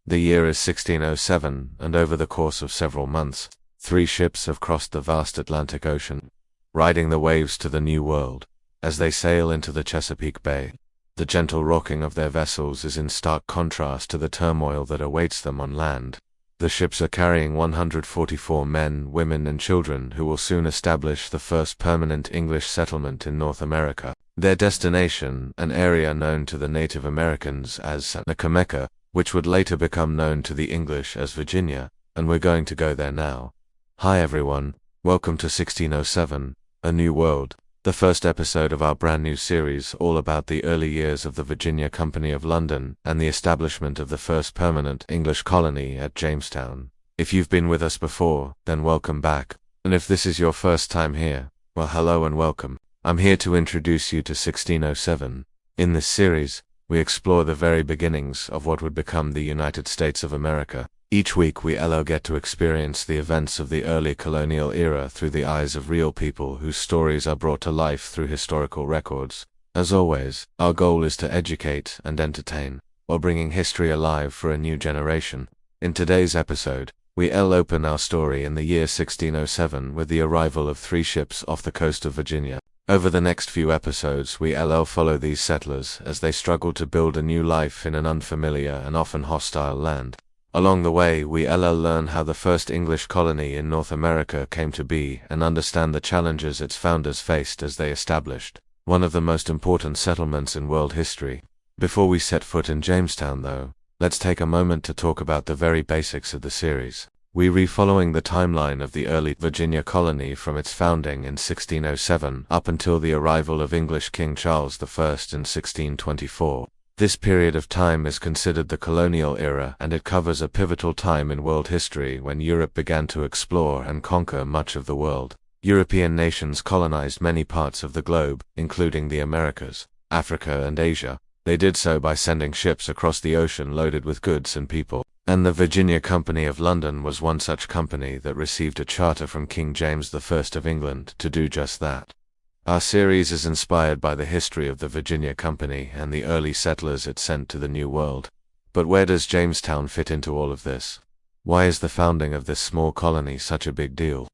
The year is 1607, and over the course of several months, 3 ships have crossed the vast Atlantic Ocean, riding the waves to the New World. As they sail into the Chesapeake Bay, the gentle rocking of their vessels is in stark contrast to the turmoil that awaits them on land. The ships are carrying 144 men, women, and children who will soon establish the first permanent English settlement in North America. Their destination, an area known to the Native Americans as Nakameka, which would later become known to the English as Virginia, and we're going to go there now. Hi everyone, welcome to 1607, A New World, the first episode of our brand new series all about the early years of the Virginia Company of London and the establishment of the first permanent English colony at Jamestown. If you've been with us before, then welcome back, and if this is your first time here, well, hello and welcome. I'm here to introduce you to 1607. In this series, we explore the very beginnings of what would become the United States of America. Each week we get to experience the events of the early colonial era through the eyes of real people whose stories are brought to life through historical records. As always, our goal is to educate and entertain, while bringing history alive for a new generation. In today's episode, we open our story in the year 1607 with the arrival of 3 ships off the coast of Virginia. Over the next few episodes we follow these settlers as they struggle to build a new life in an unfamiliar and often hostile land. Along the way we learn how the first English colony in North America came to be and understand the challenges its founders faced as they established one of the most important settlements in world history. Before we set foot in Jamestown though, let's take a moment to talk about the very basics of the series. We're following the timeline of the early Virginia colony from its founding in 1607 up until the arrival of English King Charles I in 1624. This period of time is considered the Colonial era, and it covers a pivotal time in world history when Europe began to explore and conquer much of the world. European nations colonized many parts of the globe, including the Americas, Africa, and Asia. They did so by sending ships across the ocean loaded with goods and people. And the Virginia Company of London was one such company that received a charter from King James I of England to do just that. Our series is inspired by the history of the Virginia Company and the early settlers it sent to the New World. But where does Jamestown fit into all of this? Why is the founding of this small colony such a big deal?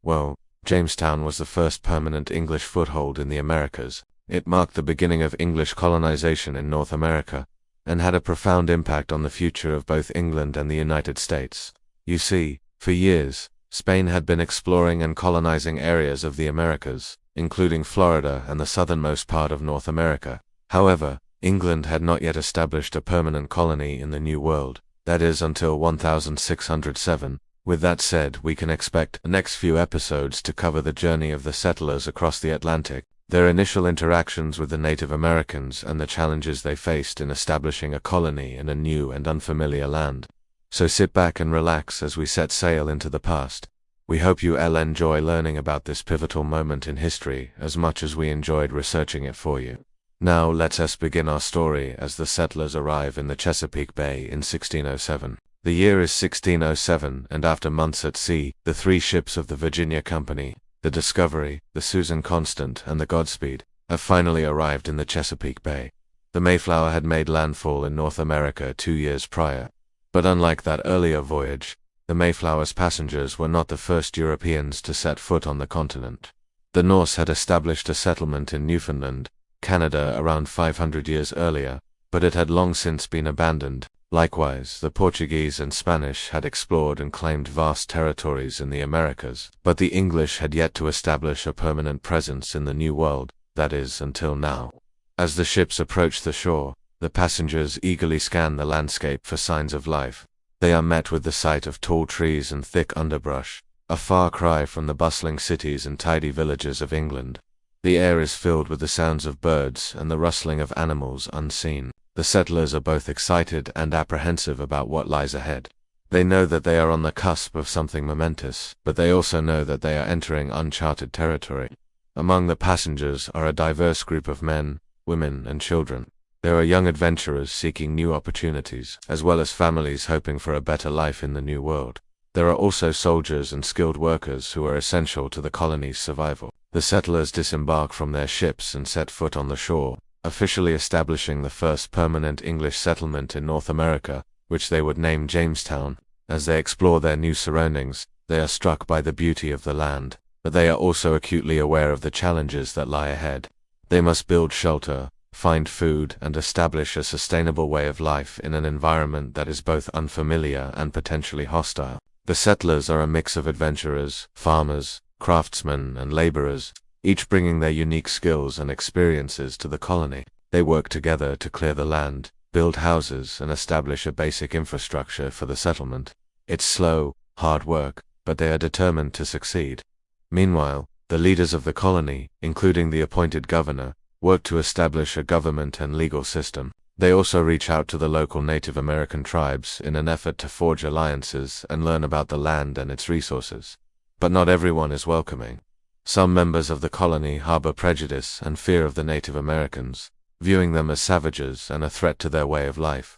Well, Jamestown was the first permanent English foothold in the Americas. It marked the beginning of English colonization in North America, and had a profound impact on the future of both England and the United States. You see, for years, Spain had been exploring and colonizing areas of the Americas, including Florida and the southernmost part of North America. However, England had not yet established a permanent colony in the New World, that is until 1607. With that said, we can expect the next few episodes to cover the journey of the settlers across the Atlantic, their initial interactions with the Native Americans, and the challenges they faced in establishing a colony in a new and unfamiliar land. So sit back and relax as we set sail into the past. We hope you enjoy learning about this pivotal moment in history as much as we enjoyed researching it for you. Now let us begin our story as the settlers arrive in the Chesapeake Bay in 1607. The year is 1607, and after months at sea, the 3 ships of the Virginia Company, the Discovery, the Susan Constant, and the Godspeed, have finally arrived in the Chesapeake Bay. The Mayflower had made landfall in North America 2 years prior. But unlike that earlier voyage, the Mayflower's passengers were not the first Europeans to set foot on the continent. The Norse had established a settlement in Newfoundland, Canada around 500 years earlier, but it had long since been abandoned. Likewise, the Portuguese and Spanish had explored and claimed vast territories in the Americas, but the English had yet to establish a permanent presence in the New World, that is, until now. As the ships approach the shore, the passengers eagerly scan the landscape for signs of life. They are met with the sight of tall trees and thick underbrush, a far cry from the bustling cities and tidy villages of England. The air is filled with the sounds of birds and the rustling of animals unseen. The settlers are both excited and apprehensive about what lies ahead. They know that they are on the cusp of something momentous, but they also know that they are entering uncharted territory. Among the passengers are a diverse group of men, women, and children. There are young adventurers seeking new opportunities, as well as families hoping for a better life in the New World. There are also soldiers and skilled workers who are essential to the colony's survival. The settlers disembark from their ships and set foot on the shore, officially establishing the first permanent English settlement in North America, which they would name Jamestown. As they explore their new surroundings, they are struck by the beauty of the land, but they are also acutely aware of the challenges that lie ahead. They must build shelter, find food, and establish a sustainable way of life in an environment that is both unfamiliar and potentially hostile. The settlers are a mix of adventurers, farmers, craftsmen, and laborers, each bringing their unique skills and experiences to the colony. They work together to clear the land, build houses, and establish a basic infrastructure for the settlement. It's slow, hard work, but they are determined to succeed. Meanwhile, the leaders of the colony, including the appointed governor, work to establish a government and legal system. They also reach out to the local Native American tribes in an effort to forge alliances and learn about the land and its resources. But not everyone is welcoming. Some members of the colony harbor prejudice and fear of the Native Americans, viewing them as savages and a threat to their way of life.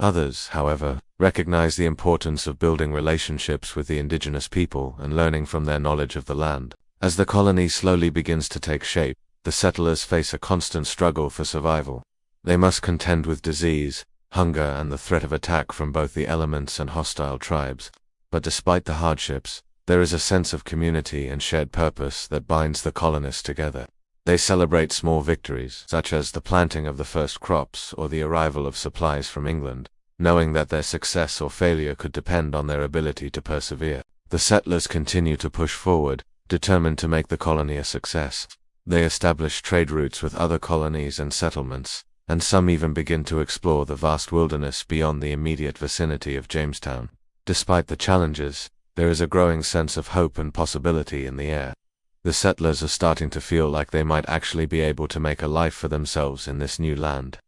Others, however, recognize the importance of building relationships with the indigenous people and learning from their knowledge of the land. As the colony slowly begins to take shape, the settlers face a constant struggle for survival. They must contend with disease, hunger, and the threat of attack from both the elements and hostile tribes. But despite the hardships, there is a sense of community and shared purpose that binds the colonists together. They celebrate small victories, such as the planting of the first crops or the arrival of supplies from England, knowing that their success or failure could depend on their ability to persevere. The settlers continue to push forward, determined to make the colony a success. They establish trade routes with other colonies and settlements, and some even begin to explore the vast wilderness beyond the immediate vicinity of Jamestown. Despite the challenges, there is a growing sense of hope and possibility in the air. The settlers are starting to feel like they might actually be able to make a life for themselves in this new land.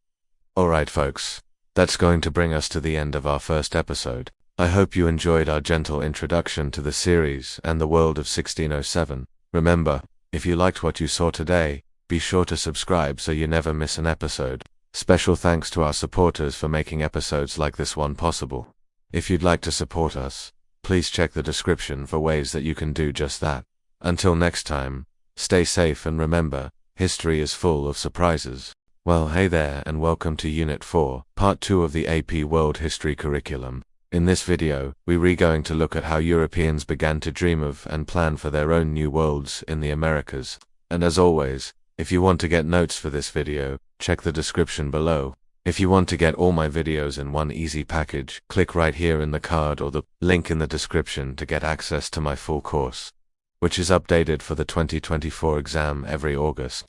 Alright folks, that's going to bring us to the end of our first episode. I hope you enjoyed our gentle introduction to the series and the world of 1607. Remember, if you liked what you saw today, be sure to subscribe so you never miss an episode. Special thanks to our supporters for making episodes like this one possible. If you'd like to support us, please check the description for ways that you can do just that. Until next time, stay safe and remember, history is full of surprises. Well, hey there and welcome to Unit 4, Part 2 of the AP World History curriculum. In this video, we're going to look at how Europeans began to dream of and plan for their own new worlds in the Americas. And as always, if you want to get notes for this video, check the description below. If you want to get all my videos in one easy package, click right here in the card or the link in the description to get access to my full course, which is updated for the 2024 exam every August.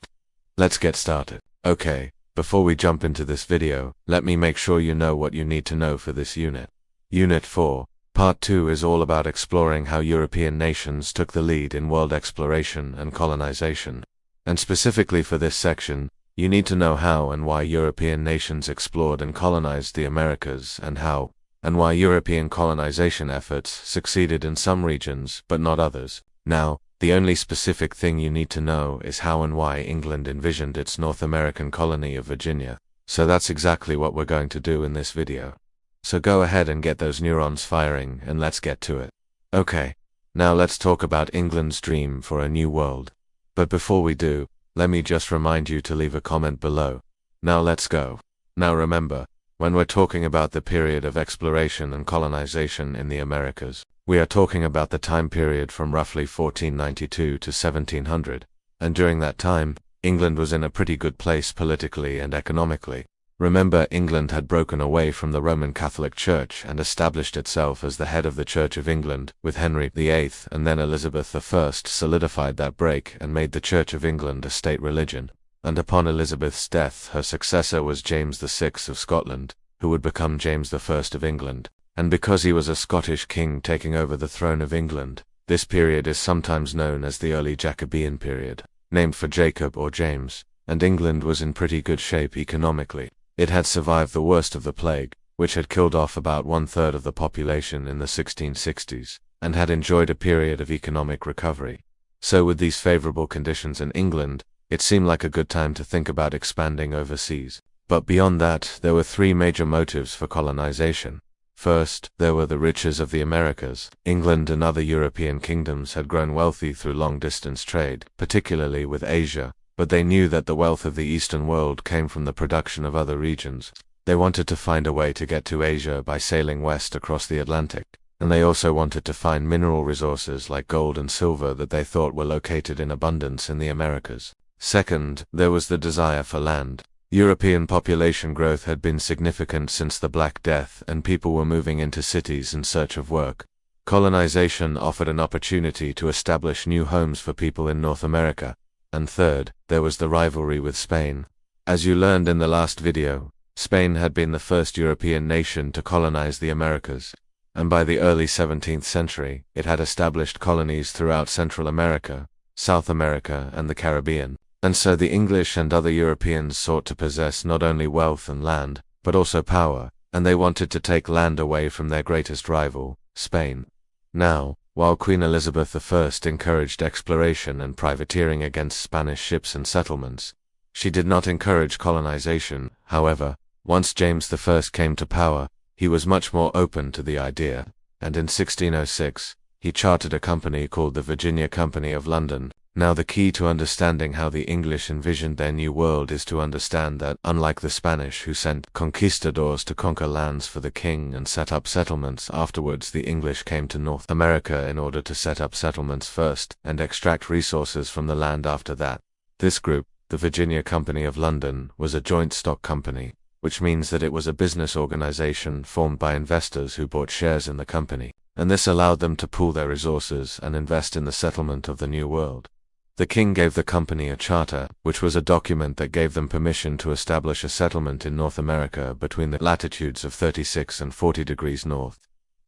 Let's get started. Okay, before we jump into this video, let me make sure you know what you need to know for this unit. Unit 4, Part 2 is all about exploring how European nations took the lead in world exploration and colonization. And specifically for this section, you need to know how and why European nations explored and colonized the Americas and how and why European colonization efforts succeeded in some regions but not others. Now, the only specific thing you need to know is how and why England envisioned its North American colony of Virginia. So that's exactly what we're going to do in this video. So go ahead and get those neurons firing and let's get to it. Okay, now let's talk about England's dream for a new world. But before we do, let me just remind you to leave a comment below. Now let's go. Now remember, when we're talking about the period of exploration and colonization in the Americas, we are talking about the time period from roughly 1492 to 1700, and during that time, England was in a pretty good place politically and economically. Remember, England had broken away from the Roman Catholic Church and established itself as the head of the Church of England, with Henry VIII and then Elizabeth I solidified that break and made the Church of England a state religion. And upon Elizabeth's death, her successor was James VI of Scotland, who would become James I of England. And because he was a Scottish king taking over the throne of England, this period is sometimes known as the early Jacobean period, named for Jacob or James, and England was in pretty good shape economically. It had survived the worst of the plague, which had killed off about 1/3 of the population in the 1660s, and had enjoyed a period of economic recovery. So with these favorable conditions in England, it seemed like a good time to think about expanding overseas. But beyond that, there were three major motives for colonization. First, there were the riches of the Americas. England and other European kingdoms had grown wealthy through long-distance trade, particularly with Asia, but they knew that the wealth of the Eastern world came from the production of other regions. They wanted to find a way to get to Asia by sailing west across the Atlantic, and they also wanted to find mineral resources like gold and silver that they thought were located in abundance in the Americas. Second, there was the desire for land. European population growth had been significant since the Black Death, and people were moving into cities in search of work. Colonization offered an opportunity to establish new homes for people in North America. And third, there was the rivalry with Spain. As you learned in the last video, Spain had been the first European nation to colonize the Americas, and by the early 17th century, it had established colonies throughout Central America, South America, and the Caribbean. And so the English and other Europeans sought to possess not only wealth and land, but also power, and they wanted to take land away from their greatest rival, Spain. Now, while Queen Elizabeth I encouraged exploration and privateering against Spanish ships and settlements, she did not encourage colonization. However, once James I came to power, he was much more open to the idea, and in 1606, he chartered a company called the Virginia Company of London. Now the key to understanding how the English envisioned their new world is to understand that, unlike the Spanish who sent conquistadors to conquer lands for the king and set up settlements afterwards, the English came to North America in order to set up settlements first and extract resources from the land after that. This group, the Virginia Company of London, was a joint stock company, which means that it was a business organization formed by investors who bought shares in the company, and this allowed them to pool their resources and invest in the settlement of the New World. The king gave the company a charter, which was a document that gave them permission to establish a settlement in North America between the latitudes of 36 and 40 degrees north.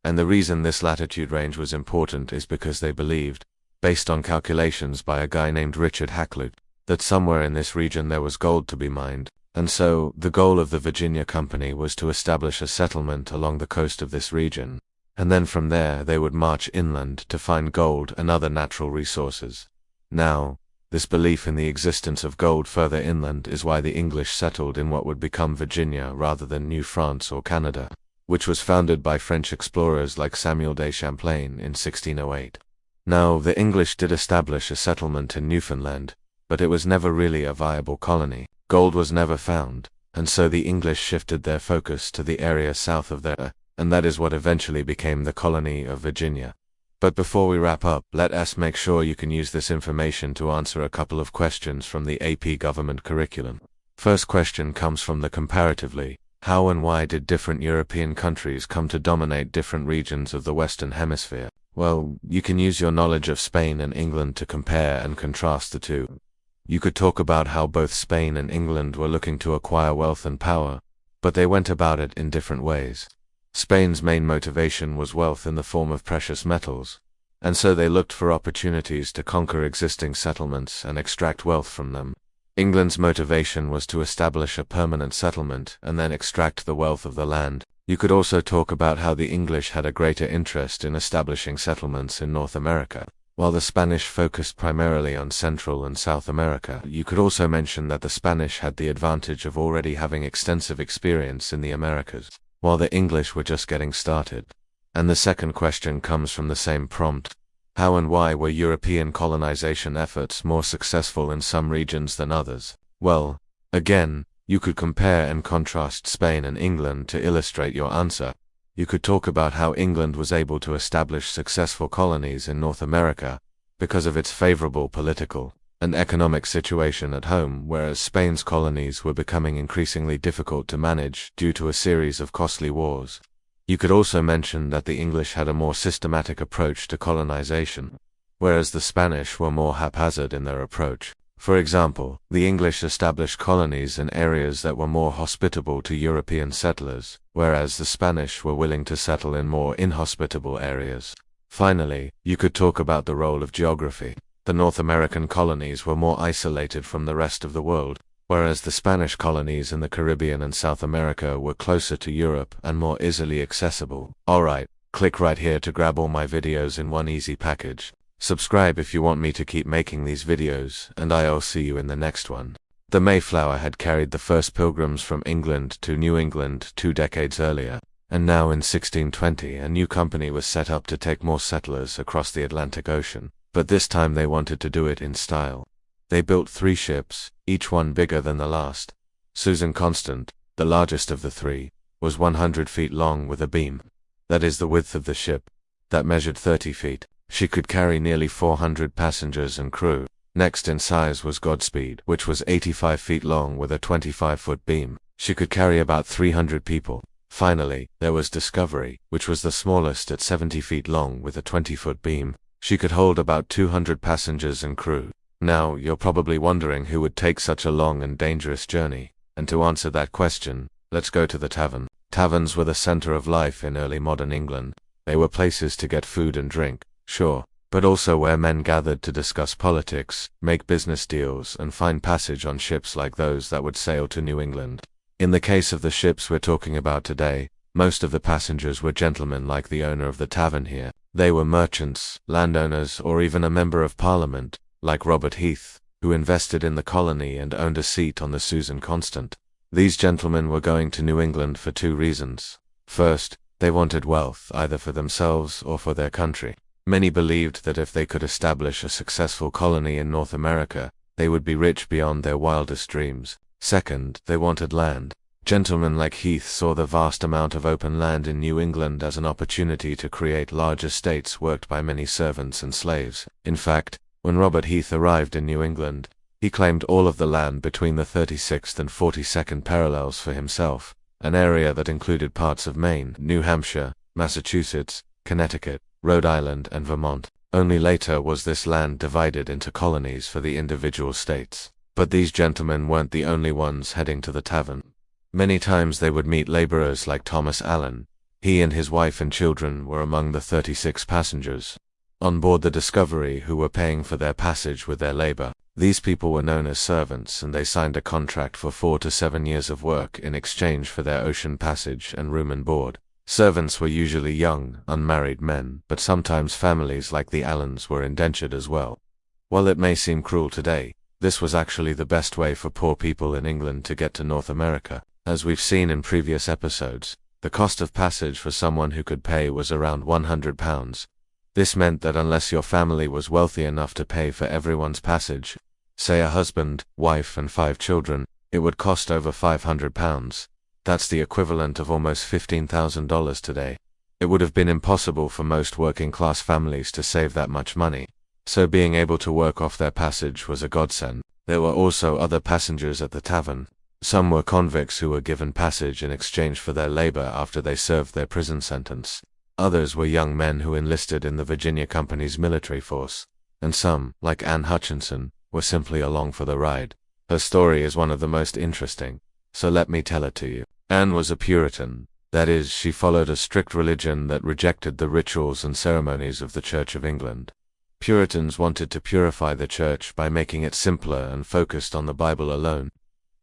And the reason this latitude range was important is because they believed, based on calculations by a guy named Richard Hakluyt, that somewhere in this region there was gold to be mined, and so the goal of the Virginia Company was to establish a settlement along the coast of this region, and then from there they would march inland to find gold and other natural resources. Now, this belief in the existence of gold further inland is why the English settled in what would become Virginia rather than New France or Canada, which was founded by French explorers like Samuel de Champlain in 1608. Now, the English did establish a settlement in Newfoundland, but it was never really a viable colony. Gold was never found, and so the English shifted their focus to the area south of there, and that is what eventually became the colony of Virginia. But before we wrap up, let us make sure you can use this information to answer a couple of questions from the AP government curriculum. First question comes from the comparatively. How and why did different European countries come to dominate different regions of the Western Hemisphere? Well, you can use your knowledge of Spain and England to compare and contrast the two. You could talk about how both Spain and England were looking to acquire wealth and power, but they went about it in different ways. Spain's main motivation was wealth in the form of precious metals, and so they looked for opportunities to conquer existing settlements and extract wealth from them. England's motivation was to establish a permanent settlement and then extract the wealth of the land. You could also talk about how the English had a greater interest in establishing settlements in North America, while the Spanish focused primarily on Central and South America. You could also mention that the Spanish had the advantage of already having extensive experience in the Americas, while the English were just getting started. And the second question comes from the same prompt. How and why were European colonization efforts more successful in some regions than others? Well, again, you could compare and contrast Spain and England to illustrate your answer. You could talk about how England was able to establish successful colonies in North America because of its favorable political and economic situation at home, whereas Spain's colonies were becoming increasingly difficult to manage due to a series of costly wars. You could also mention that the English had a more systematic approach to colonization, whereas the Spanish were more haphazard in their approach. For example, the English established colonies in areas that were more hospitable to European settlers, whereas the Spanish were willing to settle in more inhospitable areas. Finally, you could talk about the role of geography. The North American colonies were more isolated from the rest of the world, whereas the Spanish colonies in the Caribbean and South America were closer to Europe and more easily accessible. Alright, click right here to grab all my videos in one easy package. Subscribe if you want me to keep making these videos, and I'll see you in the next one. The Mayflower had carried the first pilgrims from England to New England 2 decades earlier, and now in 1620 a new company was set up to take more settlers across the Atlantic Ocean. But this time they wanted to do it in style. They built 3 ships, each one bigger than the last. Susan Constant, The largest of the three was 100 feet long with a beam. That is the width of the ship. That measured 30 feet. She could carry nearly 400 passengers and crew. Next in size was Godspeed, which was 85 feet long with a 25-foot beam. She could carry about 300 people. Finally, there was Discovery, which was the smallest at 70 feet long with a 20-foot beam. She could hold about 200 passengers and crew. Now, you're probably wondering who would take such a long and dangerous journey. And to answer that question, let's go to the tavern. Taverns were the center of life in early modern England. They were places to get food and drink, sure, but also where men gathered to discuss politics, make business deals, and find passage on ships like those that would sail to New England. In the case of the ships we're talking about today, most of the passengers were gentlemen like the owner of the tavern here. They were merchants, landowners, or even a member of Parliament, like Robert Heath, who invested in the colony and owned a seat on the Susan Constant. These gentlemen were going to New England for two reasons. First, they wanted wealth, either for themselves or for their country. Many believed that if they could establish a successful colony in North America, they would be rich beyond their wildest dreams. Second, they wanted land. Gentlemen like Heath saw the vast amount of open land in New England as an opportunity to create large estates worked by many servants and slaves. In fact, when Robert Heath arrived in New England, he claimed all of the land between the 36th and 42nd parallels for himself, an area that included parts of Maine, New Hampshire, Massachusetts, Connecticut, Rhode Island, and Vermont. Only later was this land divided into colonies for the individual states. But these gentlemen weren't the only ones heading to the tavern. Many times they would meet laborers like Thomas Allen. He and his wife and children were among the 36 passengers on board the Discovery who were paying for their passage with their labor. These people were known as servants, and they signed a contract for 4 to 7 years of work in exchange for their ocean passage and room and board. Servants were usually young, unmarried men, but sometimes families like the Allens were indentured as well. While it may seem cruel today, this was actually the best way for poor people in England to get to North America. As we've seen in previous episodes, the cost of passage for someone who could pay was around £100. This meant that unless your family was wealthy enough to pay for everyone's passage, say a husband, wife, and 5 children, it would cost over £500. That's the equivalent of almost $15,000 today. It would have been impossible for most working-class families to save that much money, so being able to work off their passage was a godsend. There were also other passengers at the tavern. Some were convicts who were given passage in exchange for their labor after they served their prison sentence. Others were young men who enlisted in the Virginia Company's military force. And some, like Anne Hutchinson, were simply along for the ride. Her story is one of the most interesting, so let me tell it to you. Anne was a Puritan. That is, she followed a strict religion that rejected the rituals and ceremonies of the Church of England. Puritans wanted to purify the church by making it simpler and focused on the Bible alone.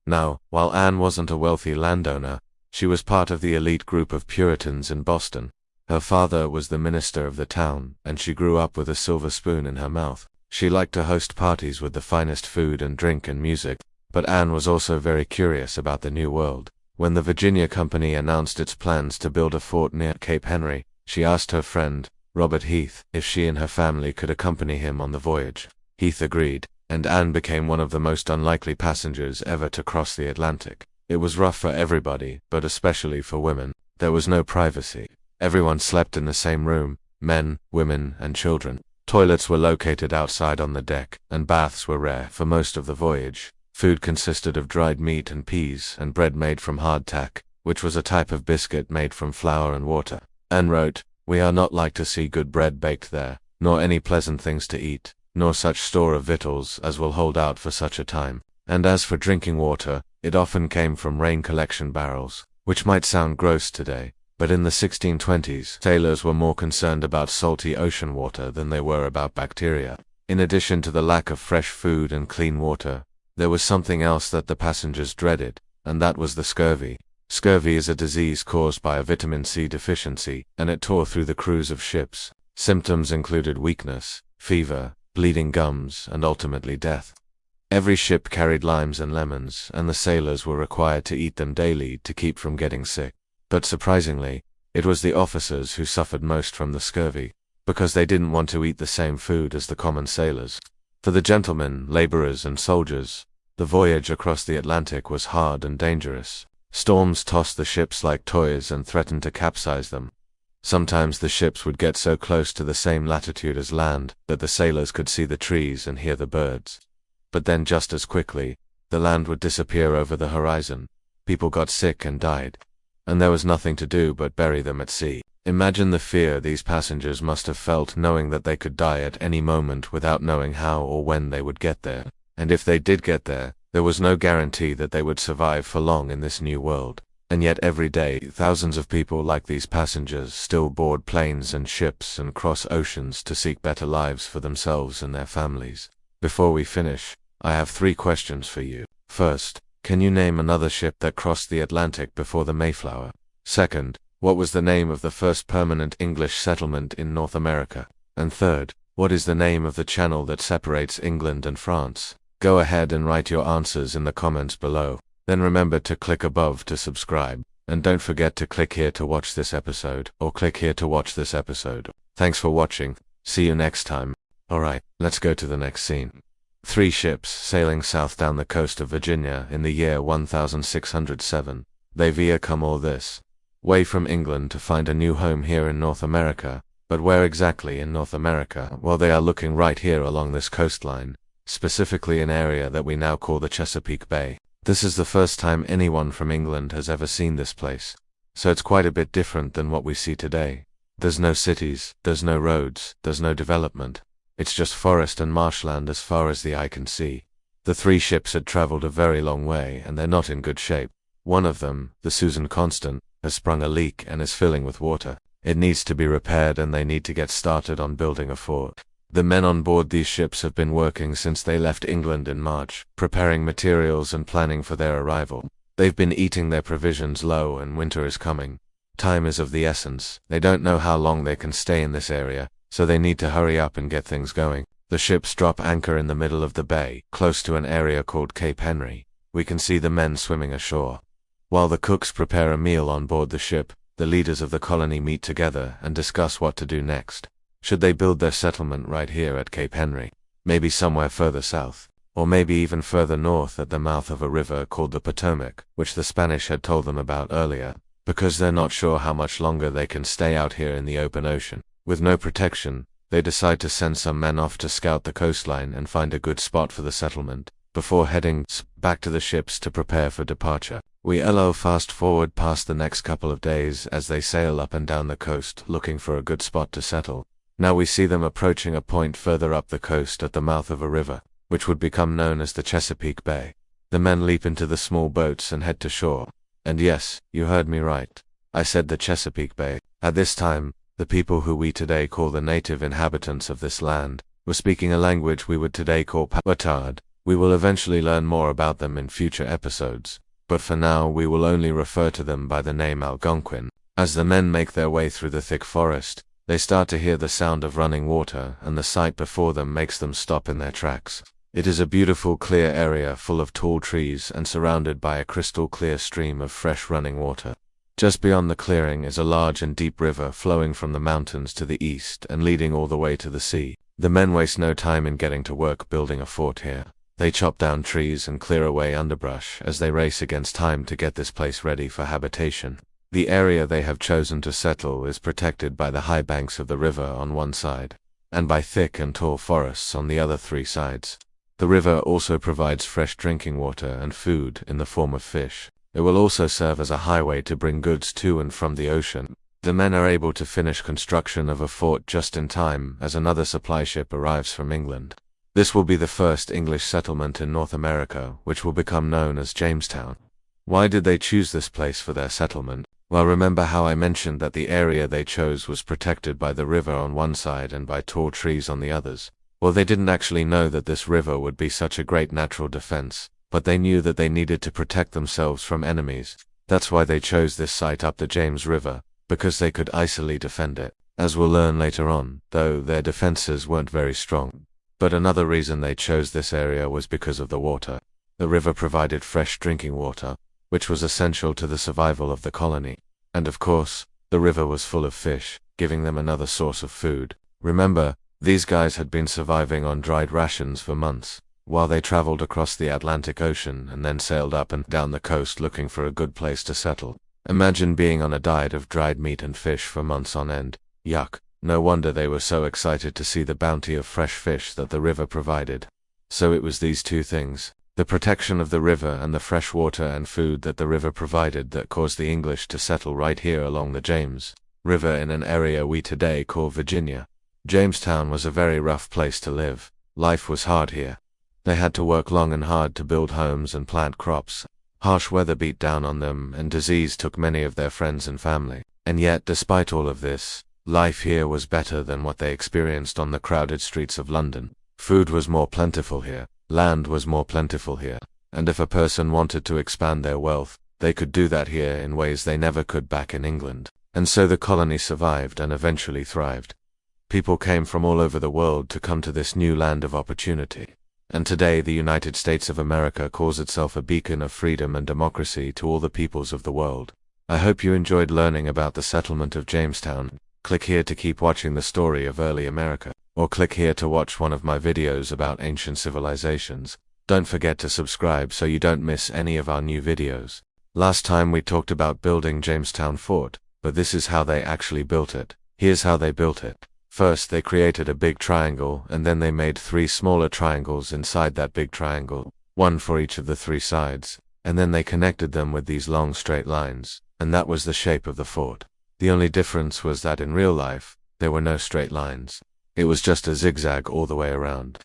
Now, while Anne wasn't a wealthy landowner, she was part of the elite group of Puritans in Boston. Her father was the minister of the town, and she grew up with a silver spoon in her mouth. She liked to host parties with the finest food and drink and music, but Anne was also very curious about the New World. When the Virginia Company announced its plans to build a fort near Cape Henry, she asked her friend, Robert Heath, if she and her family could accompany him on the voyage. Heath agreed, and Anne became one of the most unlikely passengers ever to cross the Atlantic. It was rough for everybody, but especially for women. There was no privacy. Everyone slept in the same room, men, women, and children. Toilets were located outside on the deck, and baths were rare for most of the voyage. Food consisted of dried meat and peas, and bread made from hardtack, which was a type of biscuit made from flour and water. Anne wrote, "We are not like to see good bread baked there, nor any pleasant things to eat, nor such store of victuals as will hold out for such a time. And as for drinking water, it often came from rain collection barrels," which might sound gross today, but in the 1620s, sailors were more concerned about salty ocean water than they were about bacteria. In addition to the lack of fresh food and clean water, there was something else that the passengers dreaded, and that was the scurvy. Scurvy is a disease caused by a vitamin C deficiency, and it tore through the crews of ships. Symptoms included weakness, fever, bleeding gums, and ultimately death. Every ship carried limes and lemons, and the sailors were required to eat them daily to keep from getting sick. But surprisingly, it was the officers who suffered most from the scurvy, because they didn't want to eat the same food as the common sailors. For the gentlemen, laborers, and soldiers, the voyage across the Atlantic was hard and dangerous. Storms tossed the ships like toys and threatened to capsize them. Sometimes the ships would get so close to the same latitude as land that the sailors could see the trees and hear the birds. But then just as quickly, the land would disappear over the horizon. People got sick and died, and there was nothing to do but bury them at sea. Imagine the fear these passengers must have felt knowing that they could die at any moment without knowing how or when they would get there. And if they did get there, there was no guarantee that they would survive for long in this new world. And yet every day, thousands of people like these passengers still board planes and ships and cross oceans to seek better lives for themselves and their families. Before we finish, I have 3 questions for you. First, can you name another ship that crossed the Atlantic before the Mayflower? Second, what was the name of the first permanent English settlement in North America? And third, what is the name of the channel that separates England and France? Go ahead and write your answers in the comments below. Then remember to click above to subscribe. And don't forget to click here to watch this episode, or click here to watch this episode. Thanks for watching. See you next time. Alright, let's go to the next scene. 3 ships sailing south down the coast of Virginia in the year 1607. They veer come all this way from England to find a new home here in North America. But where exactly in North America? Well, they are looking right here along this coastline, specifically an area that we now call the Chesapeake Bay. This is the first time anyone from England has ever seen this place, so it's quite a bit different than what we see today. There's no cities, there's no roads, there's no development. It's just forest and marshland as far as the eye can see. The 3 ships had traveled a very long way and they're not in good shape. One of them, the Susan Constant, has sprung a leak and is filling with water. It needs to be repaired and they need to get started on building a fort. The men on board these ships have been working since they left England in March, preparing materials and planning for their arrival. They've been eating their provisions low and winter is coming. Time is of the essence. They don't know how long they can stay in this area, so they need to hurry up and get things going. The ships drop anchor in the middle of the bay, close to an area called Cape Henry. We can see the men swimming ashore. While the cooks prepare a meal on board the ship, the leaders of the colony meet together and discuss what to do next. Should they build their settlement right here at Cape Henry? Maybe somewhere further south, or maybe even further north at the mouth of a river called the Potomac, which the Spanish had told them about earlier, because they're not sure how much longer they can stay out here in the open ocean. With no protection, they decide to send some men off to scout the coastline and find a good spot for the settlement, before heading back to the ships to prepare for departure. We fast forward past the next couple of days as they sail up and down the coast looking for a good spot to settle. Now we see them approaching a point further up the coast at the mouth of a river, which would become known as the Chesapeake Bay. The men leap into the small boats and head to shore. And yes, you heard me right. I said the Chesapeake Bay. At this time, the people who we today call the native inhabitants of this land were speaking a language we would today call Powhatan. We will eventually learn more about them in future episodes, but for now we will only refer to them by the name Algonquin. As the men make their way through the thick forest, they start to hear the sound of running water, and the sight before them makes them stop in their tracks. It is a beautiful clear area full of tall trees and surrounded by a crystal clear stream of fresh running water. Just beyond the clearing is a large and deep river flowing from the mountains to the east and leading all the way to the sea. The men waste no time in getting to work building a fort here. They chop down trees and clear away underbrush as they race against time to get this place ready for habitation. The area they have chosen to settle is protected by the high banks of the river on one side, and by thick and tall forests on the other 3 sides. The river also provides fresh drinking water and food in the form of fish. It will also serve as a highway to bring goods to and from the ocean. The men are able to finish construction of a fort just in time as another supply ship arrives from England. This will be the first English settlement in North America, which will become known as Jamestown. Why did they choose this place for their settlement? Well, remember how I mentioned that the area they chose was protected by the river on one side and by tall trees on the others? Well, they didn't actually know that this river would be such a great natural defense, but they knew that they needed to protect themselves from enemies. That's why they chose this site up the James River, because they could easily defend it. As we'll learn later on, though, their defenses weren't very strong. But another reason they chose this area was because of the water. The river provided fresh drinking water, which was essential to the survival of the colony. And of course, the river was full of fish, giving them another source of food. Remember, these guys had been surviving on dried rations for months. while they traveled across the Atlantic Ocean and then sailed up and down the coast looking for a good place to settle. Imagine being on a diet of dried meat and fish for months on end. Yuck. No wonder they were so excited to see the bounty of fresh fish that the river provided. So it was these two things, the protection of the river and the fresh water and food that the river provided, that caused the English to settle right here along the James River in an area we today call Virginia. Jamestown was a very rough place to live. Life was hard here. They had to work long and hard to build homes and plant crops. Harsh weather beat down on them, and disease took many of their friends and family. And yet, despite all of this, life here was better than what they experienced on the crowded streets of London. Food was more plentiful here. Land was more plentiful here. And if a person wanted to expand their wealth, they could do that here in ways they never could back in England. And so the colony survived and eventually thrived. People came from all over the world to come to this new land of opportunity. And today the United States of America calls itself a beacon of freedom and democracy to all the peoples of the world. I hope you enjoyed learning about the settlement of Jamestown. Click here to keep watching the story of early America, or click here to watch one of my videos about ancient civilizations. Don't forget to subscribe so you don't miss any of our new videos. Last time we talked about building Jamestown Fort, but this is how they actually built it. Here's how they built it. First, they created a big triangle, and then they made 3 smaller triangles inside that big triangle, one for each of the 3 sides, and then they connected them with these long straight lines, and that was the shape of the fort. The only difference was that in real life, there were no straight lines. It was just a zigzag all the way around.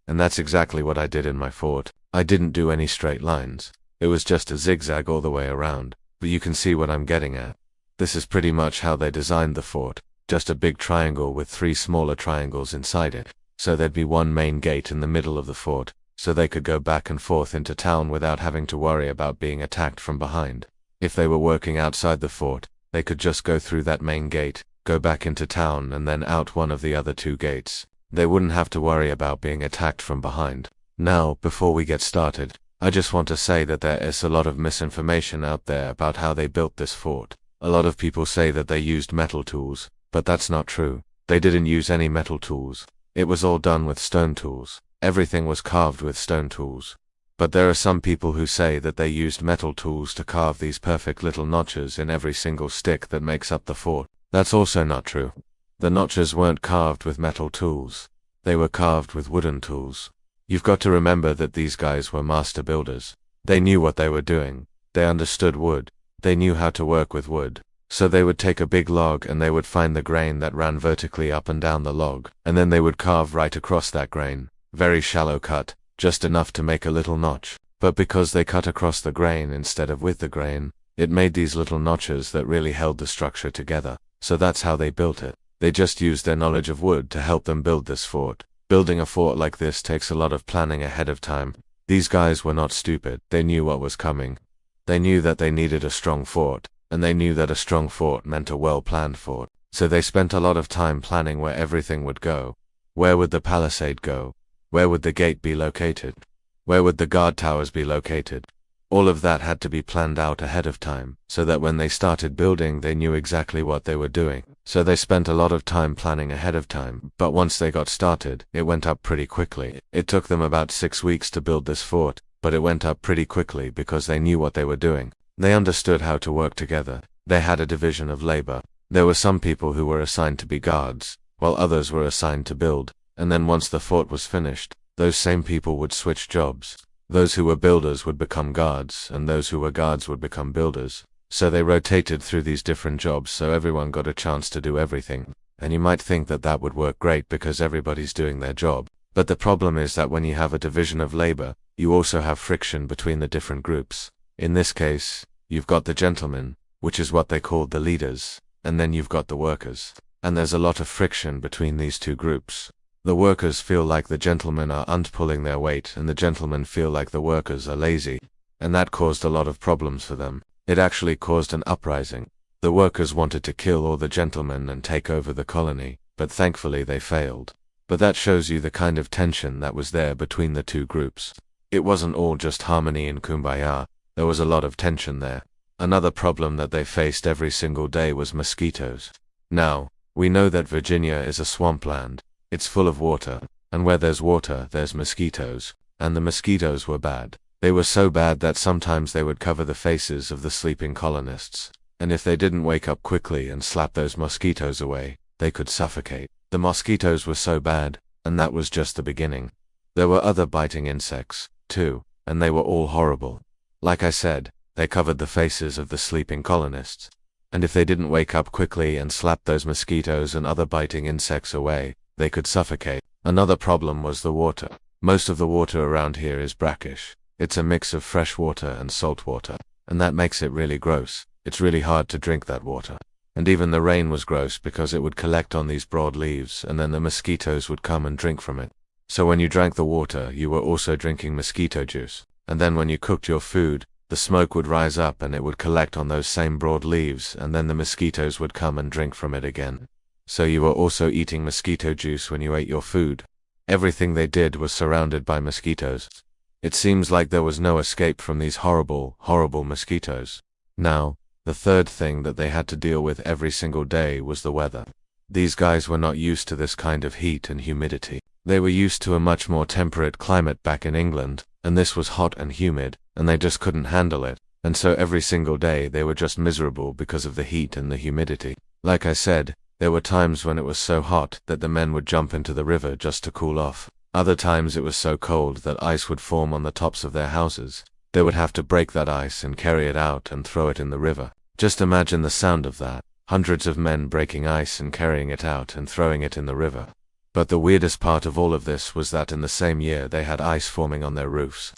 And that's exactly what I did in my fort. I didn't do any straight lines. It was just a zigzag all the way around, but you can see what I'm getting at. This is pretty much how they designed the fort, just a big triangle with 3 smaller triangles inside it, so there'd be one main gate in the middle of the fort, so they could go back and forth into town without having to worry about being attacked from behind. If they were working outside the fort, they could just go through that main gate, go back into town and then out one of the other 2 gates. They wouldn't have to worry about being attacked from behind. Now, before we get started, I just want to say that there is a lot of misinformation out there about how they built this fort. A lot of people say that they used metal tools, but that's not true. They didn't use any metal tools. It was all done with stone tools. Everything was carved with stone tools. But there are some people who say that they used metal tools to carve these perfect little notches in every single stick that makes up the fort. That's also not true. The notches weren't carved with metal tools. They were carved with wooden tools. You've got to remember that these guys were master builders. They knew what they were doing. They understood wood. They knew how to work with wood. So they would take a big log and they would find the grain that ran vertically up and down the log, and then they would carve right across that grain. Very shallow cut, just enough to make a little notch. But because they cut across the grain instead of with the grain, it made these little notches that really held the structure together. So that's how they built it. They just used their knowledge of wood to help them build this fort. Building a fort like this takes a lot of planning ahead of time. These guys were not stupid. They knew what was coming. They knew that they needed a strong fort, and they knew that a strong fort meant a well-planned fort. So they spent a lot of time planning where everything would go. Where would the palisade go? Where would the gate be located? Where would the guard towers be located? All of that had to be planned out ahead of time, so that when they started building they knew exactly what they were doing. So they spent a lot of time planning ahead of time, but once they got started, it went up pretty quickly. It took them about 6 weeks to build this fort, but it went up pretty quickly because they knew what they were doing. They understood how to work together. They had a division of labor. There were some people who were assigned to be guards, while others were assigned to build, and then once the fort was finished, those same people would switch jobs. Those who were builders would become guards, and those who were guards would become builders. So they rotated through these different jobs so everyone got a chance to do everything. And you might think that that would work great because everybody's doing their job. But the problem is that when you have a division of labor, you also have friction between the different groups. In this case, you've got the gentlemen, which is what they called the leaders, and then you've got the workers. And there's a lot of friction between these 2 groups. The workers feel like the gentlemen are pulling their weight, and the gentlemen feel like the workers are lazy. And that caused a lot of problems for them. It actually caused an uprising. The workers wanted to kill all the gentlemen and take over the colony, but thankfully they failed. But that shows you the kind of tension that was there between the 2 groups. It wasn't all just harmony and kumbaya. There was a lot of tension there. Another problem that they faced every single day was mosquitoes. Now, we know that Virginia is a swampland. It's full of water, and where there's water, there's mosquitoes. and the mosquitoes were bad. They were so bad that sometimes they would cover the faces of the sleeping colonists, and if they didn't wake up quickly and slap those mosquitoes away, they could suffocate. The mosquitoes were so bad, and that was just the beginning. There were other biting insects, too, and they were all horrible. Like I said, they covered the faces of the sleeping colonists, and if they didn't wake up quickly and slap those mosquitoes and other biting insects away, they could suffocate. Another problem was the water. Most of the water around here is brackish. It's a mix of fresh water and salt water, and that makes it really gross. It's really hard to drink that water. And even the rain was gross because it would collect on these broad leaves and then the mosquitoes would come and drink from it. So when you drank the water, you were also drinking mosquito juice. And then when you cooked your food, the smoke would rise up and it would collect on those same broad leaves and then the mosquitoes would come and drink from it again. So you were also eating mosquito juice when you ate your food. Everything they did was surrounded by mosquitoes. It seems like there was no escape from these horrible, horrible mosquitoes. Now, the third thing that they had to deal with every single day was the weather. These guys were not used to this kind of heat and humidity. They were used to a much more temperate climate back in England, and this was hot and humid, and they just couldn't handle it, and so every single day they were just miserable because of the heat and the humidity. Like I said, there were times when it was so hot that the men would jump into the river just to cool off. Other times it was so cold that ice would form on the tops of their houses. They would have to break that ice and carry it out and throw it in the river. Just imagine the sound of that. Hundreds of men breaking ice and carrying it out and throwing it in the river. But the weirdest part of all of this was that in the same year they had ice forming on their roofs.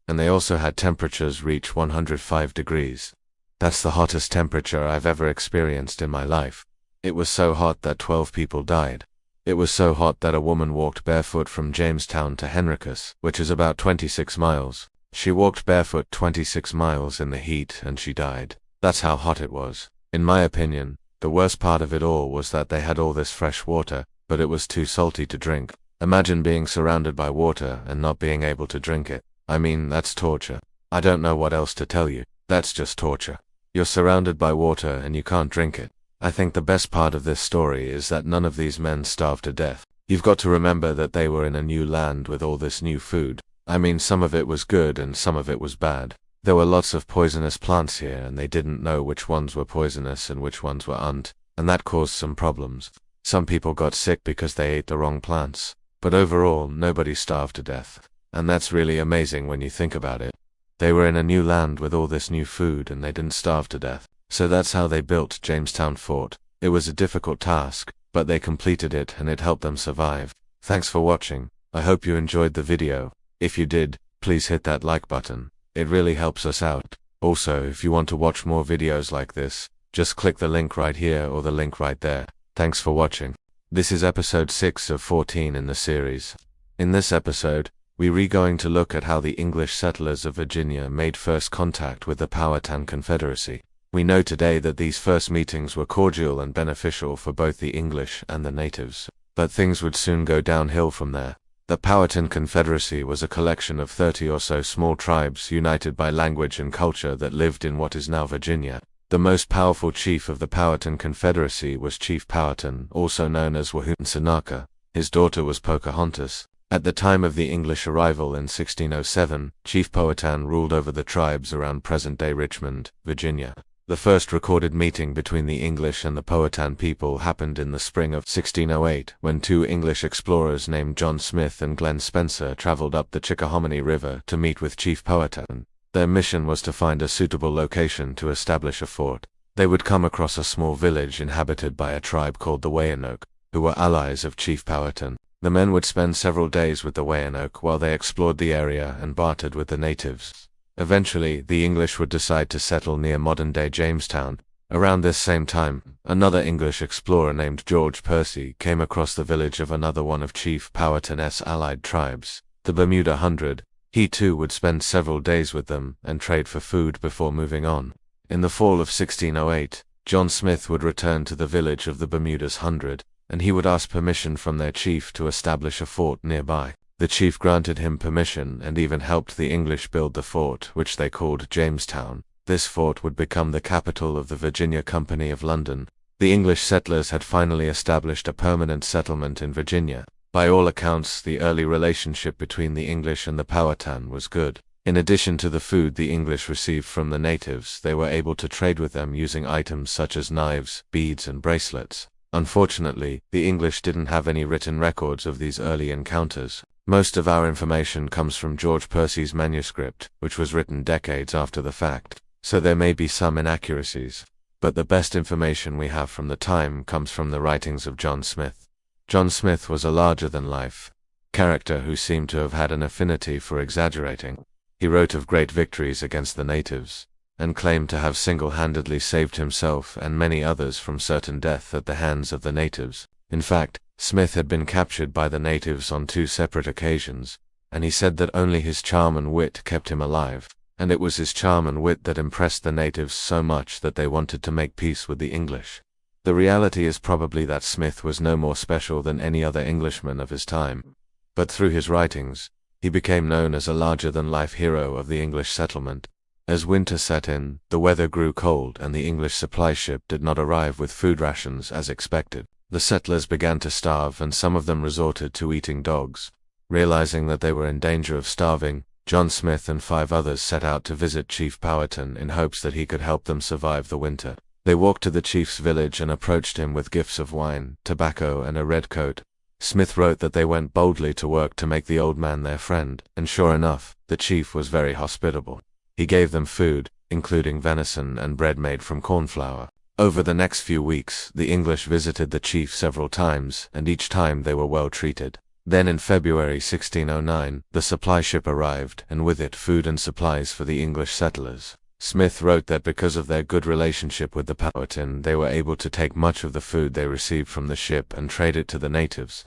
And they also had temperatures reach 105 degrees. That's the hottest temperature I've ever experienced in my life. It was so hot that 12 people died. It was so hot that a woman walked barefoot from Jamestown to Henricus, which is about 26 miles. She walked barefoot 26 miles in the heat and she died. That's how hot it was. In my opinion, the worst part of it all was that they had all this fresh water, but it was too salty to drink. Imagine being surrounded by water and not being able to drink it. I mean, that's torture. I don't know what else to tell you. That's just torture. You're surrounded by water and you can't drink it. I think the best part of this story is that none of these men starved to death. You've got to remember that they were in a new land with all this new food. I mean, some of it was good and some of it was bad. There were lots of poisonous plants here and they didn't know which ones were poisonous and which ones weren't, and that caused some problems. Some people got sick because they ate the wrong plants. But overall, nobody starved to death. And that's really amazing when you think about it. They were in a new land with all this new food and they didn't starve to death. So that's how they built Jamestown Fort. It was a difficult task, but they completed it and it helped them survive. Thanks for watching. I hope you enjoyed the video. If you did, please hit that like button. It really helps us out. Also, if you want to watch more videos like this, just click the link right here or the link right there. Thanks for watching. This is episode 6 of 14 in the series. In this episode, we're going to look at how the English settlers of Virginia made first contact with the Powhatan Confederacy. We know today that these first meetings were cordial and beneficial for both the English and the natives, but things would soon go downhill from there. The Powhatan Confederacy was a collection of 30 or so small tribes united by language and culture that lived in what is now Virginia. The most powerful chief of the Powhatan Confederacy was Chief Powhatan, also known as Wahunsanaka. His daughter was Pocahontas. At the time of the English arrival in 1607, Chief Powhatan ruled over the tribes around present-day Richmond, Virginia. The first recorded meeting between the English and the Powhatan people happened in the spring of 1608, when two English explorers named John Smith and Glenn Spencer traveled up the Chickahominy River to meet with Chief Powhatan. Their mission was to find a suitable location to establish a fort. They would come across a small village inhabited by a tribe called the Weyanoke, who were allies of Chief Powhatan. The men would spend several days with the Weyanoke while they explored the area and bartered with the natives. Eventually, the English would decide to settle near modern-day Jamestown. Around this same time, another English explorer named George Percy came across the village of another one of Chief Powhatan's allied tribes, the Bermuda 100. He too would spend several days with them and trade for food before moving on. In the fall of 1608, John Smith would return to the village of the Bermudas 100, and he would ask permission from their chief to establish a fort nearby. The chief granted him permission and even helped the English build the fort, which they called Jamestown. This fort would become the capital of the Virginia Company of London. The English settlers had finally established a permanent settlement in Virginia. By all accounts, the early relationship between the English and the Powhatan was good. In addition to the food the English received from the natives, they were able to trade with them using items such as knives, beads, and bracelets. Unfortunately, the English didn't have any written records of these early encounters. Most of our information comes from George Percy's manuscript, which was written decades after the fact, so there may be some inaccuracies. But the best information we have from the time comes from the writings of John Smith. John Smith was a larger-than-life character who seemed to have had an affinity for exaggerating. He wrote of great victories against the natives, and claimed to have single-handedly saved himself and many others from certain death at the hands of the natives. In fact, Smith had been captured by the natives on 2 separate occasions, and he said that only his charm and wit kept him alive, and it was his charm and wit that impressed the natives so much that they wanted to make peace with the English. The reality is probably that Smith was no more special than any other Englishman of his time, but through his writings, he became known as a larger-than-life hero of the English settlement. As winter set in, the weather grew cold and the English supply ship did not arrive with food rations as expected. The settlers began to starve and some of them resorted to eating dogs. Realizing that they were in danger of starving, John Smith and 5 others set out to visit Chief Powhatan in hopes that he could help them survive the winter. They walked to the chief's village and approached him with gifts of wine, tobacco, and a red coat. Smith wrote that they went boldly to work to make the old man their friend, and sure enough, the chief was very hospitable. He gave them food, including venison and bread made from corn flour. Over the next few weeks, the English visited the chief several times, and each time they were well treated. Then in February 1609, the supply ship arrived, and with it food and supplies for the English settlers. Smith wrote that because of their good relationship with the Powhatan, they were able to take much of the food they received from the ship and trade it to the natives.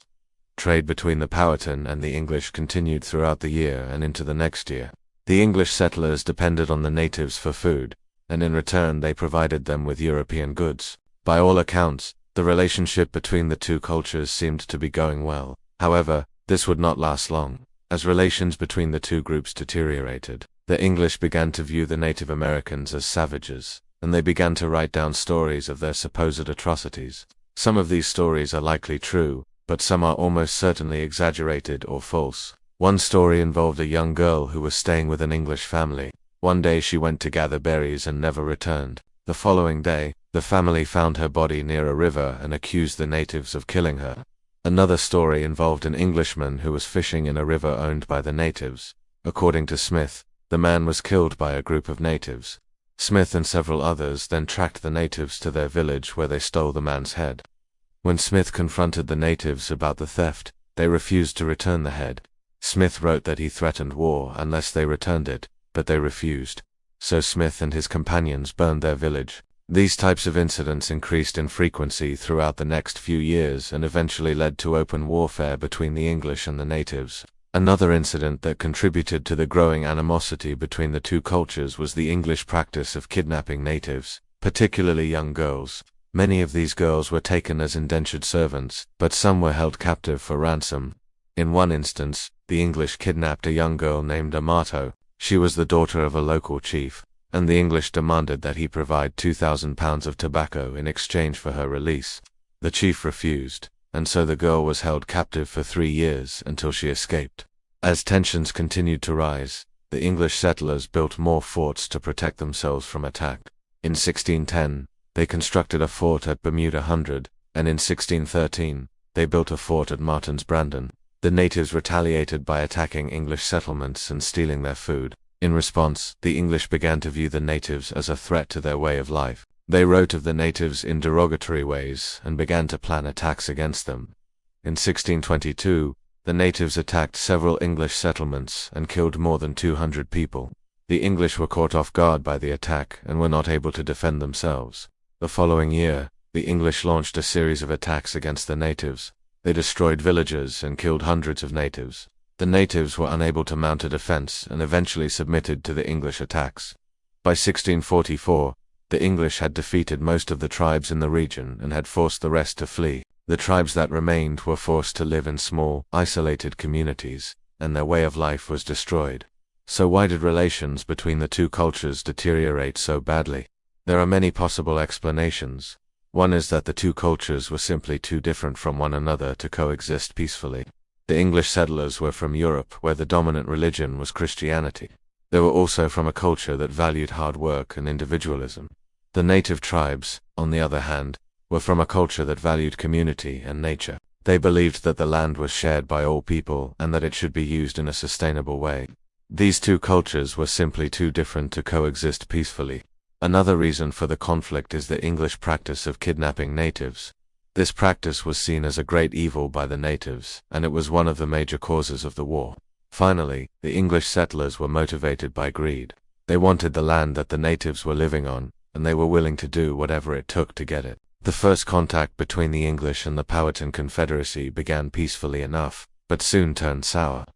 Trade between the Powhatan and the English continued throughout the year and into the next year. The English settlers depended on the natives for food, and in return they provided them with European goods. By all accounts, the relationship between the two cultures seemed to be going well. However, this would not last long. As relations between the two groups deteriorated, the English began to view the Native Americans as savages, and they began to write down stories of their supposed atrocities. Some of these stories are likely true, but some are almost certainly exaggerated or false. One story involved a young girl who was staying with an English family. One day she went to gather berries and never returned. The following day, the family found her body near a river and accused the natives of killing her. Another story involved an Englishman who was fishing in a river owned by the natives. According to Smith, the man was killed by a group of natives. Smith and several others then tracked the natives to their village where they stole the man's head. When Smith confronted the natives about the theft, they refused to return the head. Smith wrote that he threatened war unless they returned it, but they refused. So Smith and his companions burned their village. These types of incidents increased in frequency throughout the next few years and eventually led to open warfare between the English and the natives. Another incident that contributed to the growing animosity between the two cultures was the English practice of kidnapping natives, particularly young girls. Many of these girls were taken as indentured servants, but some were held captive for ransom. In one instance, the English kidnapped a young girl named Amato. She was the daughter of a local chief, and the English demanded that he provide 2,000 pounds of tobacco in exchange for her release. The chief refused, and so the girl was held captive for 3 years until she escaped. As tensions continued to rise, the English settlers built more forts to protect themselves from attack. In 1610, they constructed a fort at Bermuda Hundred, and in 1613, they built a fort at Martin's Brandon. The natives retaliated by attacking English settlements and stealing their food. In response, the English began to view the natives as a threat to their way of life. They wrote of the natives in derogatory ways and began to plan attacks against them. In 1622, the natives attacked several English settlements and killed more than 200 people. The English were caught off guard by the attack and were not able to defend themselves. The following year, the English launched a series of attacks against the natives. They destroyed villages and killed hundreds of natives. The natives were unable to mount a defense and eventually submitted to the English attacks. By 1644, the English had defeated most of the tribes in the region and had forced the rest to flee. The tribes that remained were forced to live in small, isolated communities, and their way of life was destroyed. So why did relations between the two cultures deteriorate so badly? There are many possible explanations. One is that the two cultures were simply too different from one another to coexist peacefully. The English settlers were from Europe, where the dominant religion was Christianity. They were also from a culture that valued hard work and individualism. The native tribes, on the other hand, were from a culture that valued community and nature. They believed that the land was shared by all people and that it should be used in a sustainable way. These two cultures were simply too different to coexist peacefully. Another reason for the conflict is the English practice of kidnapping natives. This practice was seen as a great evil by the natives, and it was one of the major causes of the war. Finally, the English settlers were motivated by greed. They wanted the land that the natives were living on, and they were willing to do whatever it took to get it. The first contact between the English and the Powhatan Confederacy began peacefully enough, but soon turned sour.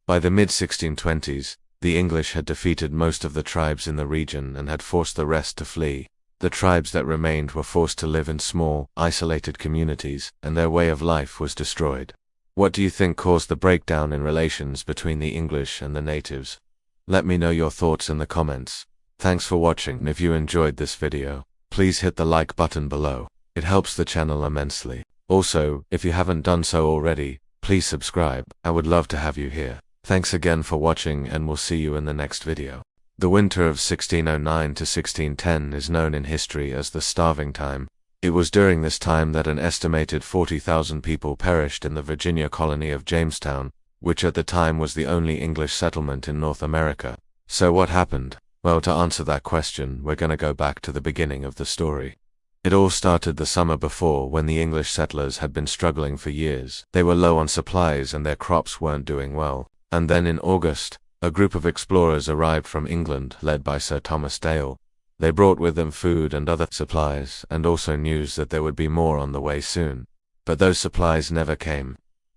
By the mid-1620s, the English had defeated most of the tribes in the region and had forced the rest to flee. The tribes that remained were forced to live in small, isolated communities, and their way of life was destroyed. What do you think caused the breakdown in relations between the English and the natives? Let me know your thoughts in the comments. Thanks for watching, and if you enjoyed this video, please hit the like button below. It helps the channel immensely. Also, if you haven't done so already, please subscribe. I would love to have you here. Thanks again for watching, and we'll see you in the next video. The winter of 1609 to 1610 is known in history as the Starving Time. It was during this time that an estimated 40,000 people perished in the Virginia colony of Jamestown, which at the time was the only English settlement in North America. So what happened? Well, to answer that question, we're gonna go back to the beginning of the story. It all started the summer before, when the English settlers had been struggling for years. They were low on supplies and their crops weren't doing well. And then in August, a group of explorers arrived from England, led by Sir Thomas Dale. They brought with them food and other supplies, and also news that there would be more on the way soon. But those supplies never came.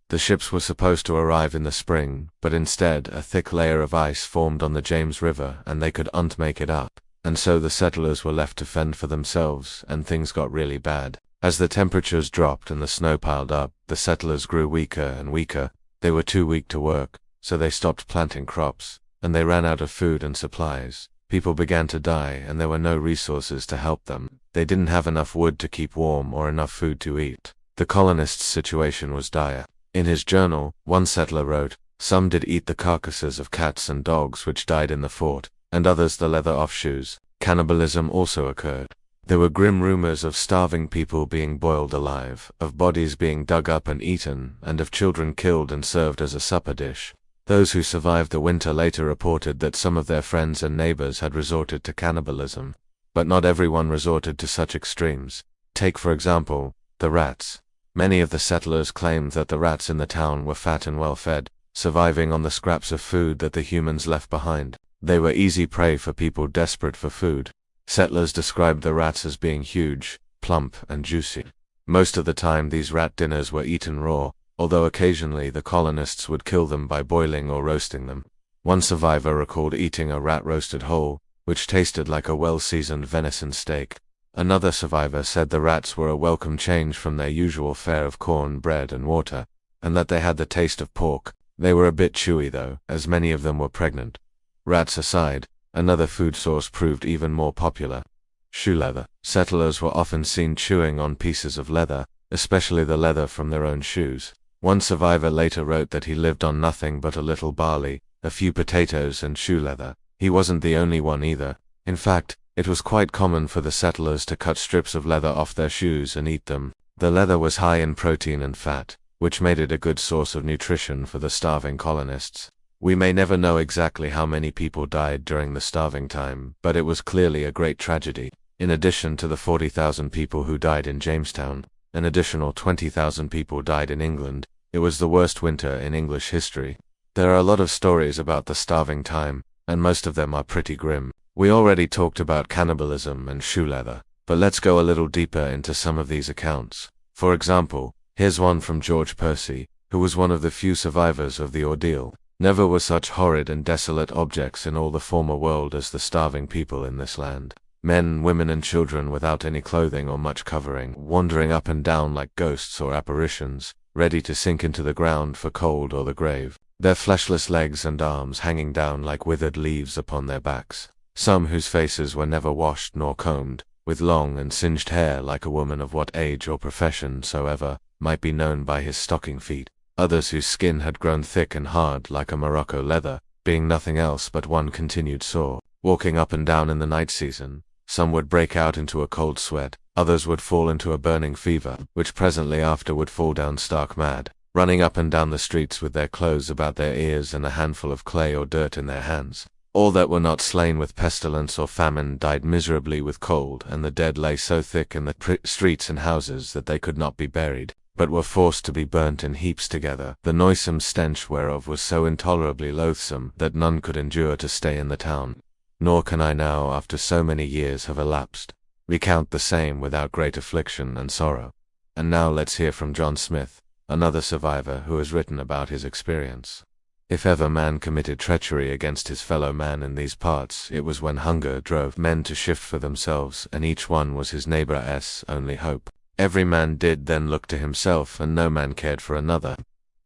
The ships were supposed to arrive in the spring, but instead a thick layer of ice formed on the James River and they couldn't make it up. And so the settlers were left to fend for themselves, and things got really bad. As the temperatures dropped and the snow piled up, the settlers grew weaker and weaker. They were too weak to work, so they stopped planting crops, and they ran out of food and supplies. People began to die, and there were no resources to help them. They didn't have enough wood to keep warm or enough food to eat. The colonists' situation was dire. In his journal, one settler wrote, "Some did eat the carcasses of cats and dogs which died in the fort, and others the leather off shoes." Cannibalism also occurred. There were grim rumors of starving people being boiled alive, of bodies being dug up and eaten, and of children killed and served as a supper dish. Those who survived the winter later reported that some of their friends and neighbors had resorted to cannibalism. But not everyone resorted to such extremes. Take, for example, the rats. Many of the settlers claimed that the rats in the town were fat and well fed, surviving on the scraps of food that the humans left behind. They were easy prey for people desperate for food. Settlers described the rats as being huge, plump, and juicy. Most of the time these rat dinners were eaten raw, although occasionally the colonists would kill them by boiling or roasting them. One survivor recalled eating a rat roasted whole, which tasted like a well-seasoned venison steak. Another survivor said the rats were a welcome change from their usual fare of corn, bread, and water, and that they had the taste of pork. They were a bit chewy though, as many of them were pregnant. Rats aside, another food source proved even more popular: shoe leather. Settlers were often seen chewing on pieces of leather, especially the leather from their own shoes. One survivor later wrote that he lived on nothing but a little barley, a few potatoes, and shoe leather. He wasn't the only one either. In fact, it was quite common for the settlers to cut strips of leather off their shoes and eat them. The leather was high in protein and fat, which made it a good source of nutrition for the starving colonists. We may never know exactly how many people died during the starving time, but it was clearly a great tragedy. In addition to the 40,000 people who died in Jamestown, an additional 20,000 people died in England. It was the worst winter in English history. There are a lot of stories about the starving time, and most of them are pretty grim. We already talked about cannibalism and shoe leather, but let's go a little deeper into some of these accounts. For example, here's one from George Percy, who was one of the few survivors of the ordeal. "Never were such horrid and desolate objects in all the former world as the starving people in this land. Men, women, and children without any clothing or much covering, wandering up and down like ghosts or apparitions, ready to sink into the ground for cold or the grave, their fleshless legs and arms hanging down like withered leaves upon their backs. Some whose faces were never washed nor combed, with long and singed hair like a woman of what age or profession soever might be known by his stocking feet. Others whose skin had grown thick and hard like a Morocco leather, being nothing else but one continued sore. Walking up and down in the night season, some would break out into a cold sweat, others would fall into a burning fever, which presently after would fall down stark mad, running up and down the streets with their clothes about their ears and a handful of clay or dirt in their hands. All that were not slain with pestilence or famine died miserably with cold, and the dead lay so thick in the streets and houses that they could not be buried, but were forced to be burnt in heaps together, the noisome stench whereof was so intolerably loathsome that none could endure to stay in the town. Nor can I now, after so many years have elapsed, recount the same without great affliction and sorrow. And now let's hear from John Smith, another survivor who has written about his experience. If ever man committed treachery against his fellow man in these parts, it was when hunger drove men to shift for themselves, and each one was his neighbour's only hope. Every man did then look to himself, and no man cared for another.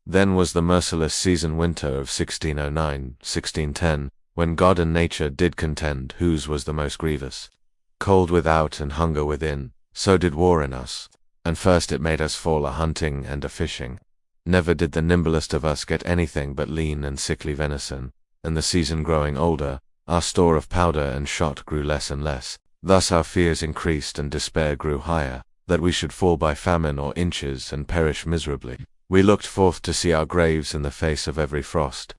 Then was the merciless season winter of 1609-1610, when God and nature did contend whose was the most grievous. Cold without and hunger within, so did war in us. And first it made us fall a-hunting and a-fishing. Never did the nimblest of us get anything but lean and sickly venison, and the season growing older, our store of powder and shot grew less and less. Thus our fears increased and despair grew higher, that we should fall by famine or inches and perish miserably. We looked forth to see our graves in the face of every frost.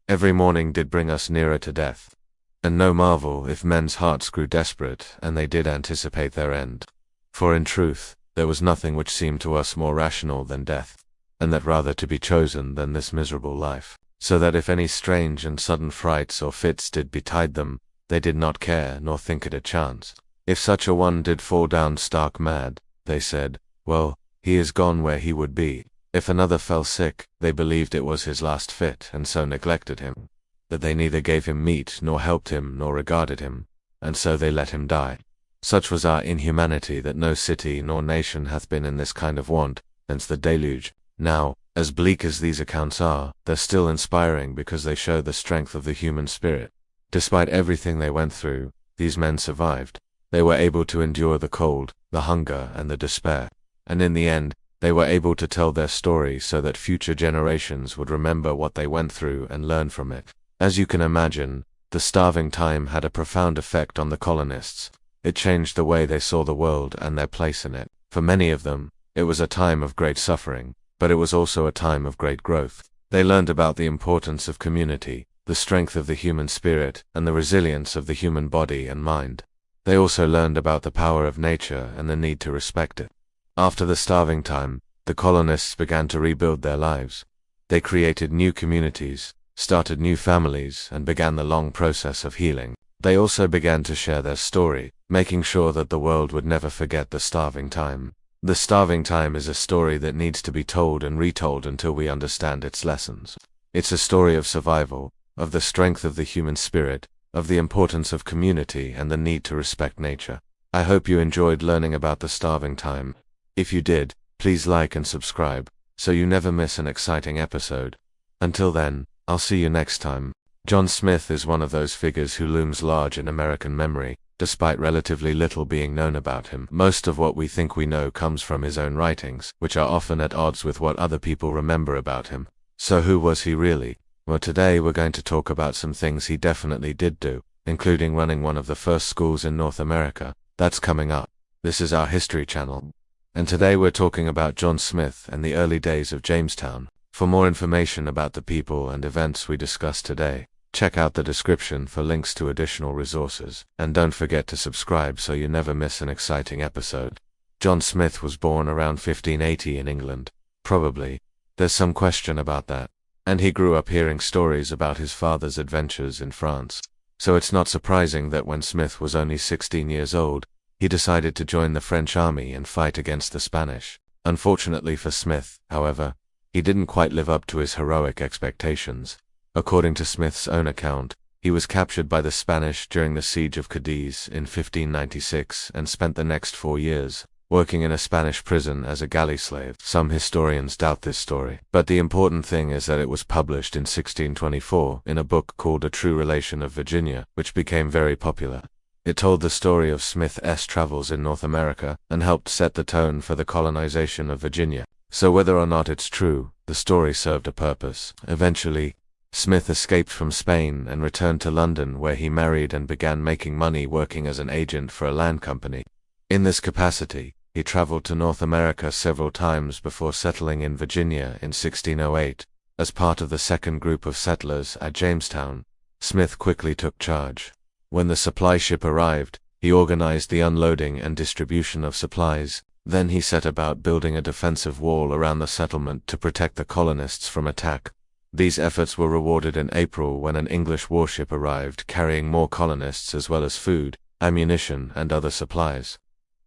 Every morning did bring us nearer to death. And no marvel if men's hearts grew desperate, and they did anticipate their end. For in truth, there was nothing which seemed to us more rational than death, and that rather to be chosen than this miserable life, so that if any strange and sudden frights or fits did betide them, they did not care nor think it a chance. If such a one did fall down stark mad, they said, well, he is gone where he would be. If another fell sick, they believed it was his last fit, and so neglected him, that they neither gave him meat, nor helped him, nor regarded him, and so they let him die. Such was our inhumanity that no city nor nation hath been in this kind of want since the deluge. Now, as bleak as these accounts are, they're still inspiring because they show the strength of the human spirit. Despite everything they went through, these men survived. They were able to endure the cold, the hunger, and the despair, and in the end, they were able to tell their story so that future generations would remember what they went through and learn from it. As you can imagine, the starving time had a profound effect on the colonists. It changed the way they saw the world and their place in it. For many of them, it was a time of great suffering, but it was also a time of great growth. They learned about the importance of community, the strength of the human spirit, and the resilience of the human body and mind. They also learned about the power of nature and the need to respect it. After the starving time, the colonists began to rebuild their lives. They created new communities, started new families, and began the long process of healing. They also began to share their story, making sure that the world would never forget the starving time. The starving time is a story that needs to be told and retold until we understand its lessons. It's a story of survival, of the strength of the human spirit, of the importance of community and the need to respect nature. I hope you enjoyed learning about the starving time. If you did, please like and subscribe, so you never miss an exciting episode. Until then, I'll see you next time. John Smith is one of those figures who looms large in American memory, despite relatively little being known about him. Most of what we think we know comes from his own writings, which are often at odds with what other people remember about him. So who was he really? Well, today we're going to talk about some things he definitely did do, including running one of the first schools in North America. That's coming up. This is our History channel. And today we're talking about John Smith and the early days of Jamestown. For more information about the people and events we discuss today, check out the description for links to additional resources, and don't forget to subscribe so you never miss an exciting episode. John Smith was born around 1580 in England. Probably. There's some question about that. And he grew up hearing stories about his father's adventures in France. So it's not surprising that when Smith was only 16 years old, he decided to join the French army and fight against the Spanish. Unfortunately for Smith, however, he didn't quite live up to his heroic expectations. According to Smith's own account, he was captured by the Spanish during the siege of Cadiz in 1596 and spent the next 4 years working in a Spanish prison as a galley slave. Some historians doubt this story, but the important thing is that it was published in 1624 in a book called A True Relation of Virginia, which became very popular. It told the story of Smith's travels in North America and helped set the tone for the colonization of Virginia. So whether or not it's true, the story served a purpose. Eventually, Smith escaped from Spain and returned to London, where he married and began making money working as an agent for a land company. In this capacity, he traveled to North America several times before settling in Virginia in 1608. As part of the second group of settlers at Jamestown, Smith quickly took charge. When the supply ship arrived, he organized the unloading and distribution of supplies. Then he set about building a defensive wall around the settlement to protect the colonists from attack. These efforts were rewarded in April when an English warship arrived carrying more colonists as well as food, ammunition, and other supplies.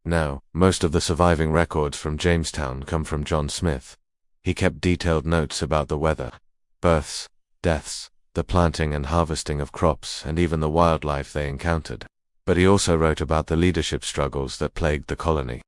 Now, most of the surviving records from Jamestown come from John Smith. He kept detailed notes about the weather, births, deaths, the planting and harvesting of crops, and even the wildlife they encountered. But he also wrote about the leadership struggles that plagued the colony.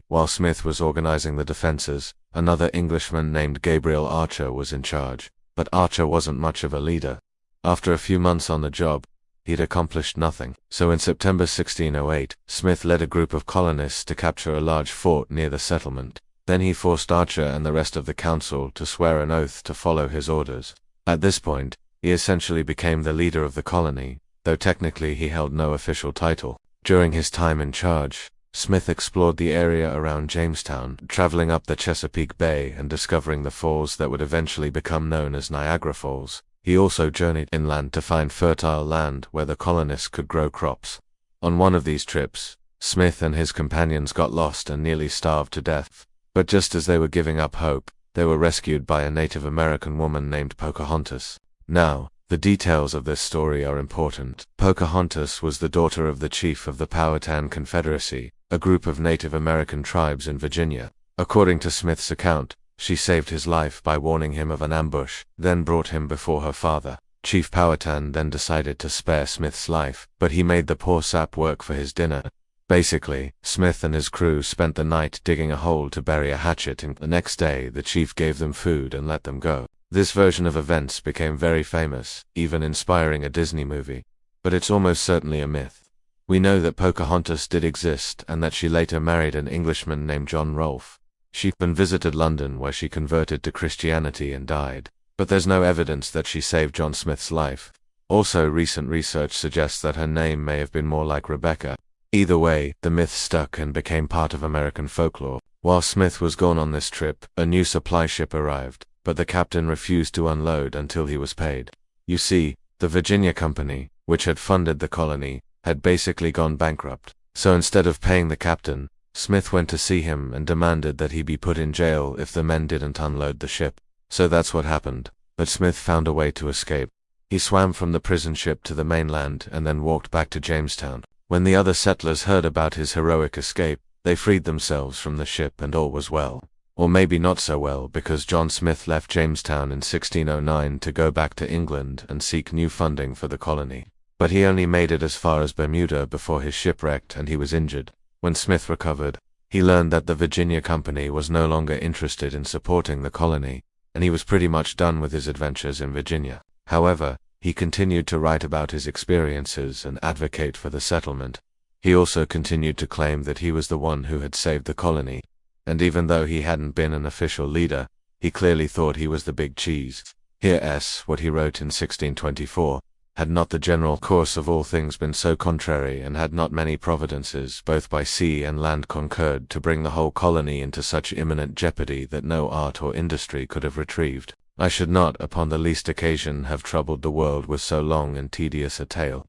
While Smith was organizing the defenses, another Englishman named Gabriel Archer was in charge. But Archer wasn't much of a leader. After a few months on the job, he'd accomplished nothing. So in September 1608, Smith led a group of colonists to capture a large fort near the settlement. Then he forced Archer and the rest of the council to swear an oath to follow his orders. At this point, he essentially became the leader of the colony, though technically he held no official title. During his time in charge, Smith explored the area around Jamestown, traveling up the Chesapeake Bay and discovering the falls that would eventually become known as Niagara Falls. He also journeyed inland to find fertile land where the colonists could grow crops. On one of these trips, Smith and his companions got lost and nearly starved to death. But just as they were giving up hope, they were rescued by a Native American woman named Pocahontas. Now, the details of this story are important. Pocahontas was the daughter of the chief of the Powhatan Confederacy, a group of Native American tribes in Virginia. According to Smith's account, she saved his life by warning him of an ambush, then brought him before her father. Chief Powhatan then decided to spare Smith's life, but he made the poor sap work for his dinner. Basically, Smith and his crew spent the night digging a hole to bury a hatchet, and the next day the chief gave them food and let them go. This version of events became very famous, even inspiring a Disney movie. But it's almost certainly a myth. We know that Pocahontas did exist and that she later married an Englishman named John Rolfe. She then visited London, where she converted to Christianity and died. But there's no evidence that she saved John Smith's life. Also, recent research suggests that her name may have been more like Rebecca. Either way, the myth stuck and became part of American folklore. While Smith was gone on this trip, a new supply ship arrived, but the captain refused to unload until he was paid. You see, the Virginia Company, which had funded the colony, had basically gone bankrupt. So instead of paying the captain, Smith went to see him and demanded that he be put in jail if the men didn't unload the ship. So that's what happened. But Smith found a way to escape. He swam from the prison ship to the mainland and then walked back to Jamestown. When the other settlers heard about his heroic escape, they freed themselves from the ship and all was well. Or maybe not so well, because John Smith left Jamestown in 1609 to go back to England and seek new funding for the colony. But he only made it as far as Bermuda before his ship wrecked and he was injured. When Smith recovered, he learned that the Virginia Company was no longer interested in supporting the colony, and he was pretty much done with his adventures in Virginia. However, he continued to write about his experiences and advocate for the settlement. He also continued to claim that he was the one who had saved the colony, and even though he hadn't been an official leader, he clearly thought he was the big cheese. Here's what he wrote in 1624. Had not the general course of all things been so contrary, and had not many providences, both by sea and land, concurred to bring the whole colony into such imminent jeopardy that no art or industry could have retrieved, I should not, upon the least occasion, have troubled the world with so long and tedious a tale.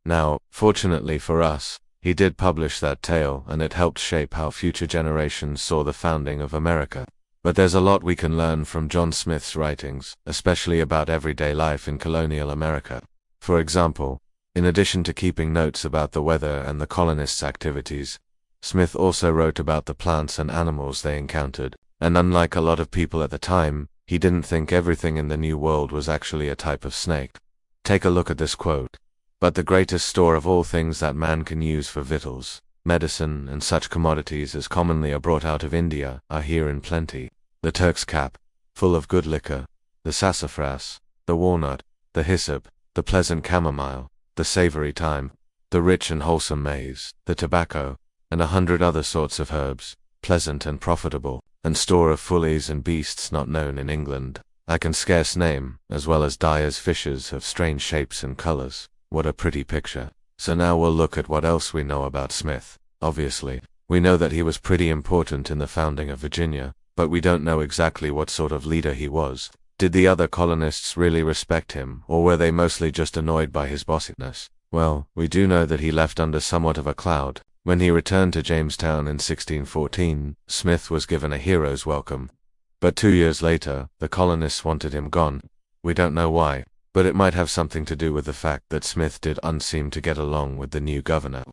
Now, fortunately for us, he did publish that tale, and it helped shape how future generations saw the founding of America. But there's a lot we can learn from John Smith's writings, especially about everyday life in colonial America. For example, in addition to keeping notes about the weather and the colonists' activities, Smith also wrote about the plants and animals they encountered, and unlike a lot of people at the time, he didn't think everything in the New World was actually a type of snake. Take a look at this quote. But the greatest store of all things that man can use for victuals, medicine, and such commodities as commonly are brought out of India, are here in plenty. The Turk's cap, full of good liquor, the sassafras, the walnut, the hyssop, the pleasant chamomile, the savory thyme, the rich and wholesome maize, the tobacco, and 100 other sorts of herbs, pleasant and profitable, and store of fullies and beasts not known in England, I can scarce name, as well as dyers' fishes of strange shapes and colors. What a pretty picture. So now we'll look at what else we know about Smith. Obviously, we know that he was pretty important in the founding of Virginia, but we don't know exactly what sort of leader he was. Did the other colonists really respect him, or were they mostly just annoyed by his bossiness? Well, we do know that he left under somewhat of a cloud. When he returned to Jamestown in 1614, Smith was given a hero's welcome. But 2 years later, the colonists wanted him gone. We don't know why, but it might have something to do with the fact that Smith did seem to get along with the new governor.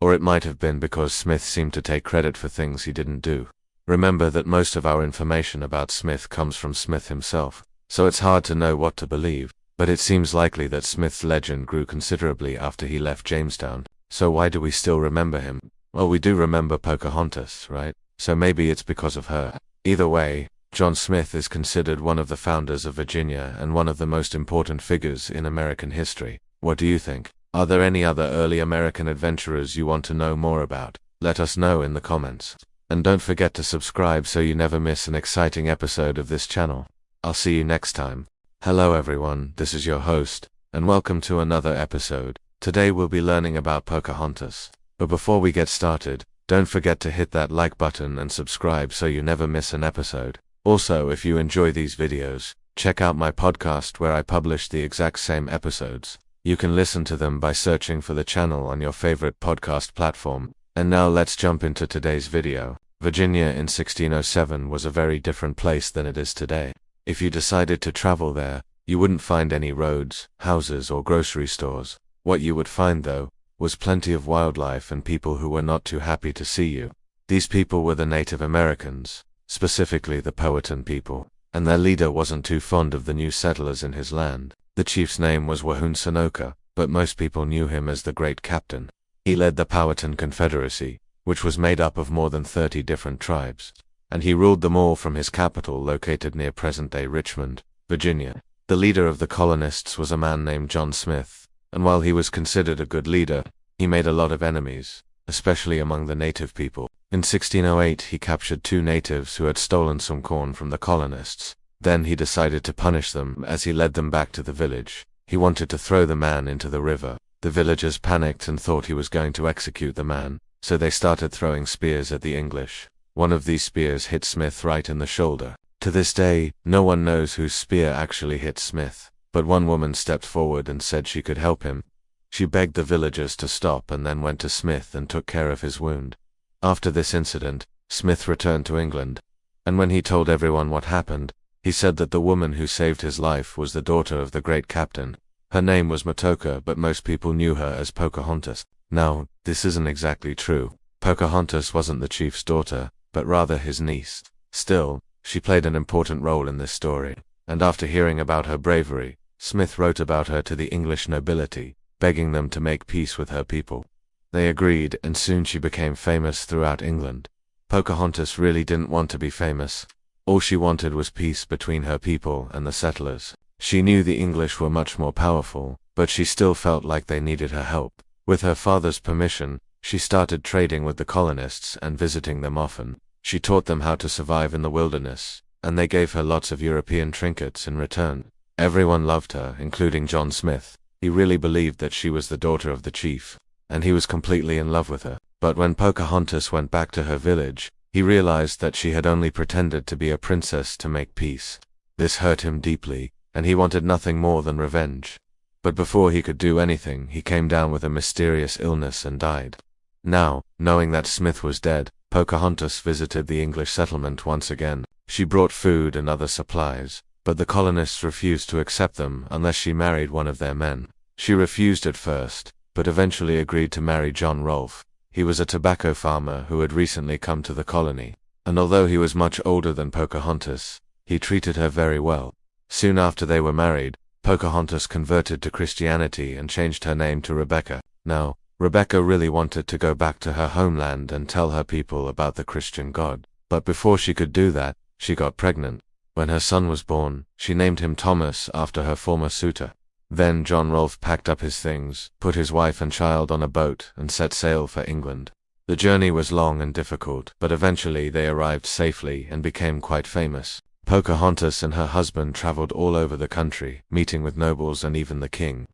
Or it might have been because Smith seemed to take credit for things he didn't do. Remember that most of our information about Smith comes from Smith himself, so it's hard to know what to believe, but it seems likely that Smith's legend grew considerably after he left Jamestown. So why do we still remember him? Well, we do remember Pocahontas, right? So maybe it's because of her. Either way, John Smith is considered one of the founders of Virginia and one of the most important figures in American history. What do you think? Are there any other early American adventurers you want to know more about? Let us know in the comments. And don't forget to subscribe so you never miss an exciting episode of this channel. I'll see you next time. Hello everyone, this is your host, and welcome to another episode. Today we'll be learning about Pocahontas. But before we get started, don't forget to hit that like button and subscribe so you never miss an episode. Also, if you enjoy these videos, check out my podcast where I publish the exact same episodes. You can listen to them by searching for the channel on your favorite podcast platform. And now let's jump into today's video. Virginia in 1607 was a very different place than it is today. If you decided to travel there, you wouldn't find any roads, houses, or grocery stores. What you would find, though, was plenty of wildlife and people who were not too happy to see you. These people were the Native Americans, specifically the Powhatan people, and their leader wasn't too fond of the new settlers in his land. The chief's name was Wahunsonoka, but most people knew him as the Great Captain. He led the Powhatan Confederacy, which was made up of more than 30 different tribes, and he ruled them all from his capital located near present-day Richmond, Virginia. The leader of the colonists was a man named John Smith, and while he was considered a good leader, he made a lot of enemies, especially among the native people. In 1608 he captured 2 natives who had stolen some corn from the colonists. Then he decided to punish them as he led them back to the village. He wanted to throw the man into the river. The villagers panicked and thought he was going to execute the man, so they started throwing spears at the English. One of these spears hit Smith right in the shoulder. To this day, no one knows whose spear actually hit Smith, but one woman stepped forward and said she could help him. She begged the villagers to stop and then went to Smith and took care of his wound. After this incident, Smith returned to England, and when he told everyone what happened, he said that the woman who saved his life was the daughter of the great captain. Her name was Matoka, but most people knew her as Pocahontas. Now, this isn't exactly true. Pocahontas wasn't the chief's daughter, but rather his niece. Still, she played an important role in this story, and after hearing about her bravery, Smith wrote about her to the English nobility, begging them to make peace with her people. They agreed, and soon she became famous throughout England. Pocahontas really didn't want to be famous. All she wanted was peace between her people and the settlers. She knew the English were much more powerful, but she still felt like they needed her help. With her father's permission, she started trading with the colonists and visiting them often. She taught them how to survive in the wilderness, and they gave her lots of European trinkets in return. Everyone loved her, including John Smith. He really believed that she was the daughter of the chief, and he was completely in love with her. But when Pocahontas went back to her village, he realized that she had only pretended to be a princess to make peace. This hurt him deeply, and he wanted nothing more than revenge. But before he could do anything, he came down with a mysterious illness and died. Now, knowing that Smith was dead, Pocahontas visited the English settlement once again. She brought food and other supplies, but the colonists refused to accept them unless she married one of their men. She refused at first, but eventually agreed to marry John Rolfe. He was a tobacco farmer who had recently come to the colony, and although he was much older than Pocahontas, he treated her very well. Soon after they were married, Pocahontas converted to Christianity and changed her name to Rebecca. Now, Rebecca really wanted to go back to her homeland and tell her people about the Christian God. But before she could do that, she got pregnant. When her son was born, she named him Thomas after her former suitor. Then John Rolfe packed up his things, put his wife and child on a boat, and set sail for England. The journey was long and difficult, but eventually they arrived safely and became quite famous. Pocahontas and her husband traveled all over the country, meeting with nobles and even the king.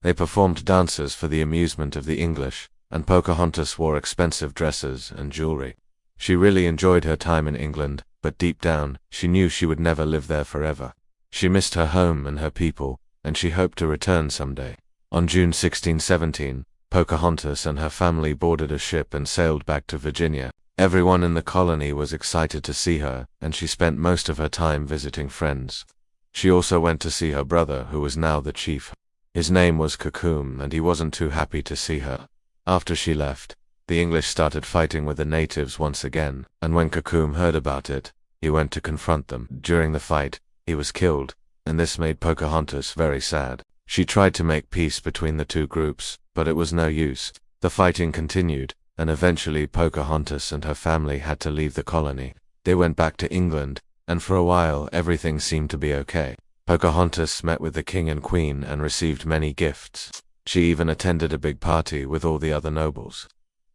They performed dances for the amusement of the English, and Pocahontas wore expensive dresses and jewelry. She really enjoyed her time in England, but deep down, she knew she would never live there forever. She missed her home and her people, and she hoped to return someday. On June 1617, Pocahontas and her family boarded a ship and sailed back to Virginia. Everyone in the colony was excited to see her, and she spent most of her time visiting friends. She also went to see her brother, who was now the chief. His name was Cocoon, and he wasn't too happy to see her. After she left, the English started fighting with the natives once again, and when Cocoon heard about it, he went to confront them. During the fight, he was killed, and this made Pocahontas very sad. She tried to make peace between the two groups, but it was no use. The fighting continued, and eventually Pocahontas and her family had to leave the colony. They went back to England, and for a while everything seemed to be okay. Pocahontas met with the king and queen and received many gifts. She even attended a big party with all the other nobles.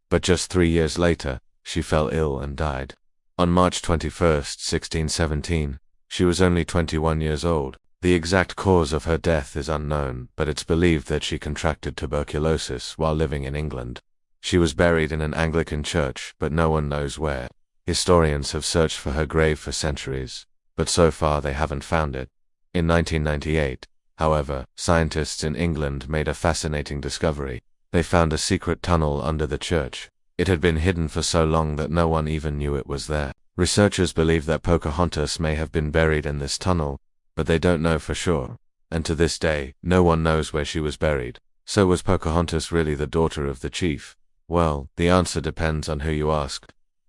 But just 3 years later, she fell ill and died. On March 21st, 1617, she was only 21 years old. The exact cause of her death is unknown, but it's believed that she contracted tuberculosis while living in England. She was buried in an Anglican church, but no one knows where. Historians have searched for her grave for centuries, but so far they haven't found it. In 1998, however, scientists in England made a fascinating discovery. They found a secret tunnel under the church. It had been hidden for so long that no one even knew it was there. Researchers believe that Pocahontas may have been buried in this tunnel, but they don't know for sure. And to this day, no one knows where she was buried. So was Pocahontas really the daughter of the chief? Well, the answer depends on who you ask.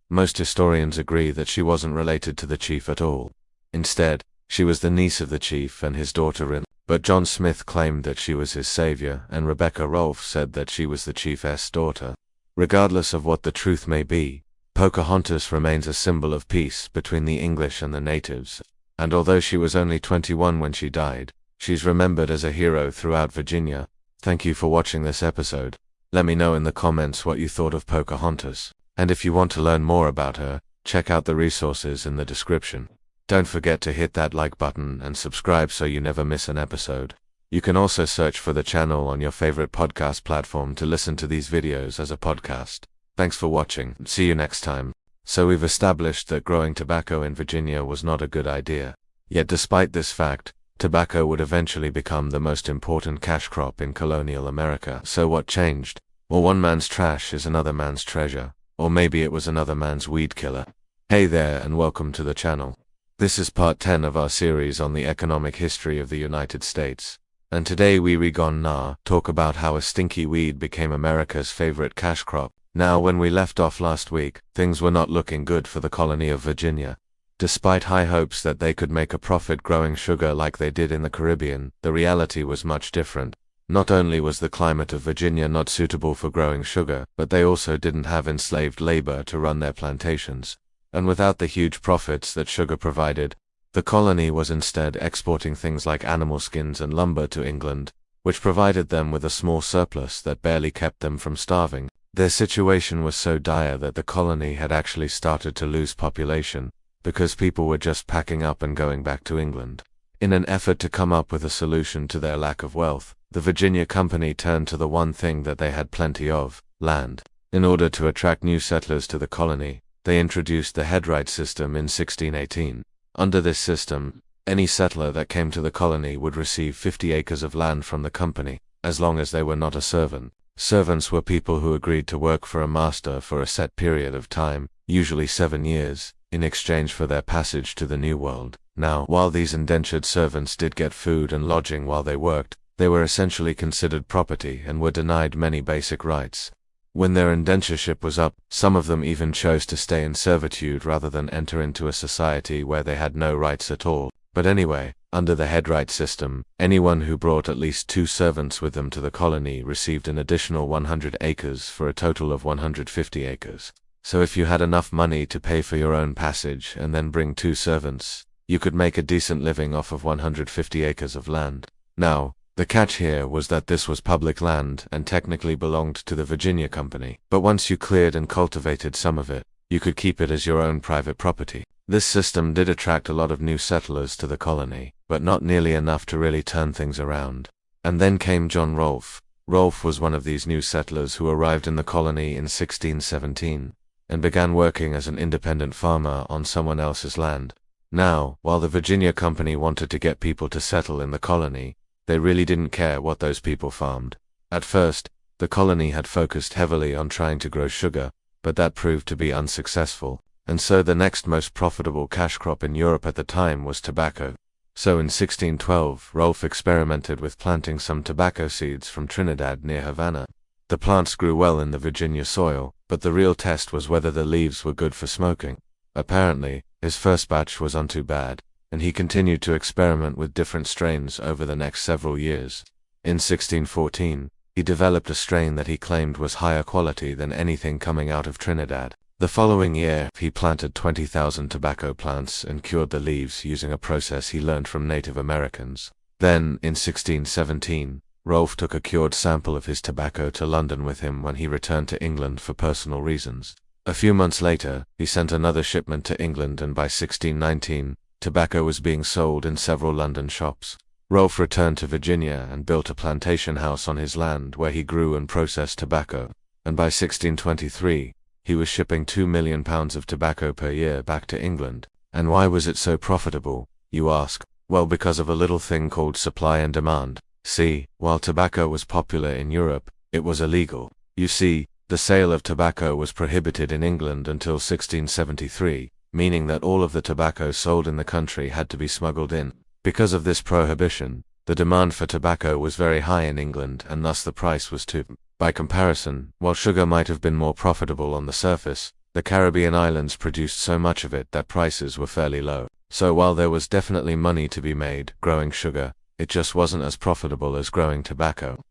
Most historians agree that she wasn't related to the chief at all. Instead, she was the niece of the chief and his daughter-in-law. But John Smith claimed that she was his savior, and Rebecca Rolfe said that she was the chief's daughter. Regardless of what the truth may be, Pocahontas remains a symbol of peace between the English and the natives. And although she was only 21 when she died, she's remembered as a hero throughout Virginia. Thank you for watching this episode. Let me know in the comments what you thought of Pocahontas. And if you want to learn more about her, check out the resources in the description. Don't forget to hit that like button and subscribe so you never miss an episode. You can also search for the channel on your favorite podcast platform to listen to these videos as a podcast. Thanks for watching. See you next time. So we've established that growing tobacco in Virginia was not a good idea. Yet despite this fact, tobacco would eventually become the most important cash crop in colonial America. So what changed? Well, one man's trash is another man's treasure. Or maybe it was another man's weed killer. Hey there and welcome to the channel. This is part 10 of our series on the economic history of the United States. And today we talk about how a stinky weed became America's favorite cash crop. Now, when we left off last week, things were not looking good for the colony of Virginia. Despite high hopes that they could make a profit growing sugar like they did in the Caribbean, the reality was much different. Not only was the climate of Virginia not suitable for growing sugar, but they also didn't have enslaved labor to run their plantations. And without the huge profits that sugar provided, the colony was instead exporting things like animal skins and lumber to England, which provided them with a small surplus that barely kept them from starving. Their situation was so dire that the colony had actually started to lose population, because people were just packing up and going back to England. In an effort to come up with a solution to their lack of wealth, the Virginia Company turned to the one thing that they had plenty of: land. In order to attract new settlers to the colony, they introduced the headright system in 1618. Under this system, any settler that came to the colony would receive 50 acres of land from the company, as long as they were not a servant. Servants were people who agreed to work for a master for a set period of time, usually 7 years, in exchange for their passage to the New World. Now, while these indentured servants did get food and lodging while they worked, they were essentially considered property and were denied many basic rights. When their indentureship was up, some of them even chose to stay in servitude rather than enter into a society where they had no rights at all. But anyway, under the headright system, anyone who brought at least 2 servants with them to the colony received an additional 100 acres for a total of 150 acres. So if you had enough money to pay for your own passage and then bring 2 servants, you could make a decent living off of 150 acres of land. Now, The catch here was that this was public land and technically belonged to the Virginia Company, but once you cleared and cultivated some of it, you could keep it as your own private property. This system did attract a lot of new settlers to the colony, but not nearly enough to really turn things around. And then came John Rolfe. Rolfe was one of these new settlers who arrived in the colony in 1617, and began working as an independent farmer on someone else's land. Now, while the Virginia Company wanted to get people to settle in the colony, they really didn't care what those people farmed. At first, the colony had focused heavily on trying to grow sugar, but that proved to be unsuccessful, and so the next most profitable cash crop in Europe at the time was tobacco. So in 1612, Rolfe experimented with planting some tobacco seeds from Trinidad near Havana. The plants grew well in the Virginia soil, but the real test was whether the leaves were good for smoking. Apparently, his first batch was too bad, and he continued to experiment with different strains over the next several years. In 1614, he developed a strain that he claimed was higher quality than anything coming out of Trinidad. The following year, he planted 20,000 tobacco plants and cured the leaves using a process he learned from Native Americans. Then, in 1617, Rolfe took a cured sample of his tobacco to London with him when he returned to England for personal reasons. A few months later, he sent another shipment to England, and by 1619, tobacco was being sold in several London shops. Rolfe returned to Virginia and built a plantation house on his land where he grew and processed tobacco, and by 1623, he was shipping 2 million pounds of tobacco per year back to England. And why was it so profitable, you ask? Well, because of a little thing called supply and demand. See, while tobacco was popular in Europe, it was illegal. You see, the sale of tobacco was prohibited in England until 1673, meaning that all of the tobacco sold in the country had to be smuggled in. Because of this prohibition, the demand for tobacco was very high in England, and thus the price was too. By comparison, while sugar might have been more profitable on the surface, the Caribbean islands produced so much of it that prices were fairly low. So while there was definitely money to be made growing sugar, it just wasn't as profitable as growing tobacco.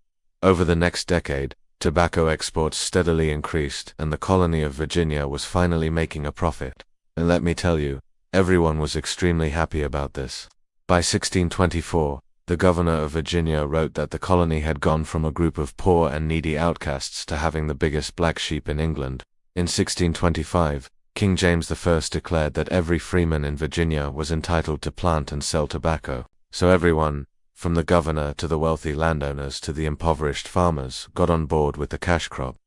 Over the next decade, tobacco exports steadily increased, and the colony of Virginia was finally making a profit. And let me tell you, everyone was extremely happy about this. By 1624, the governor of Virginia wrote that the colony had gone from a group of poor and needy outcasts to having the biggest black sheep in England. In 1625, King James I declared that every freeman in Virginia was entitled to plant and sell tobacco. So everyone, from the governor to the wealthy landowners to the impoverished farmers, got on board with the cash crop.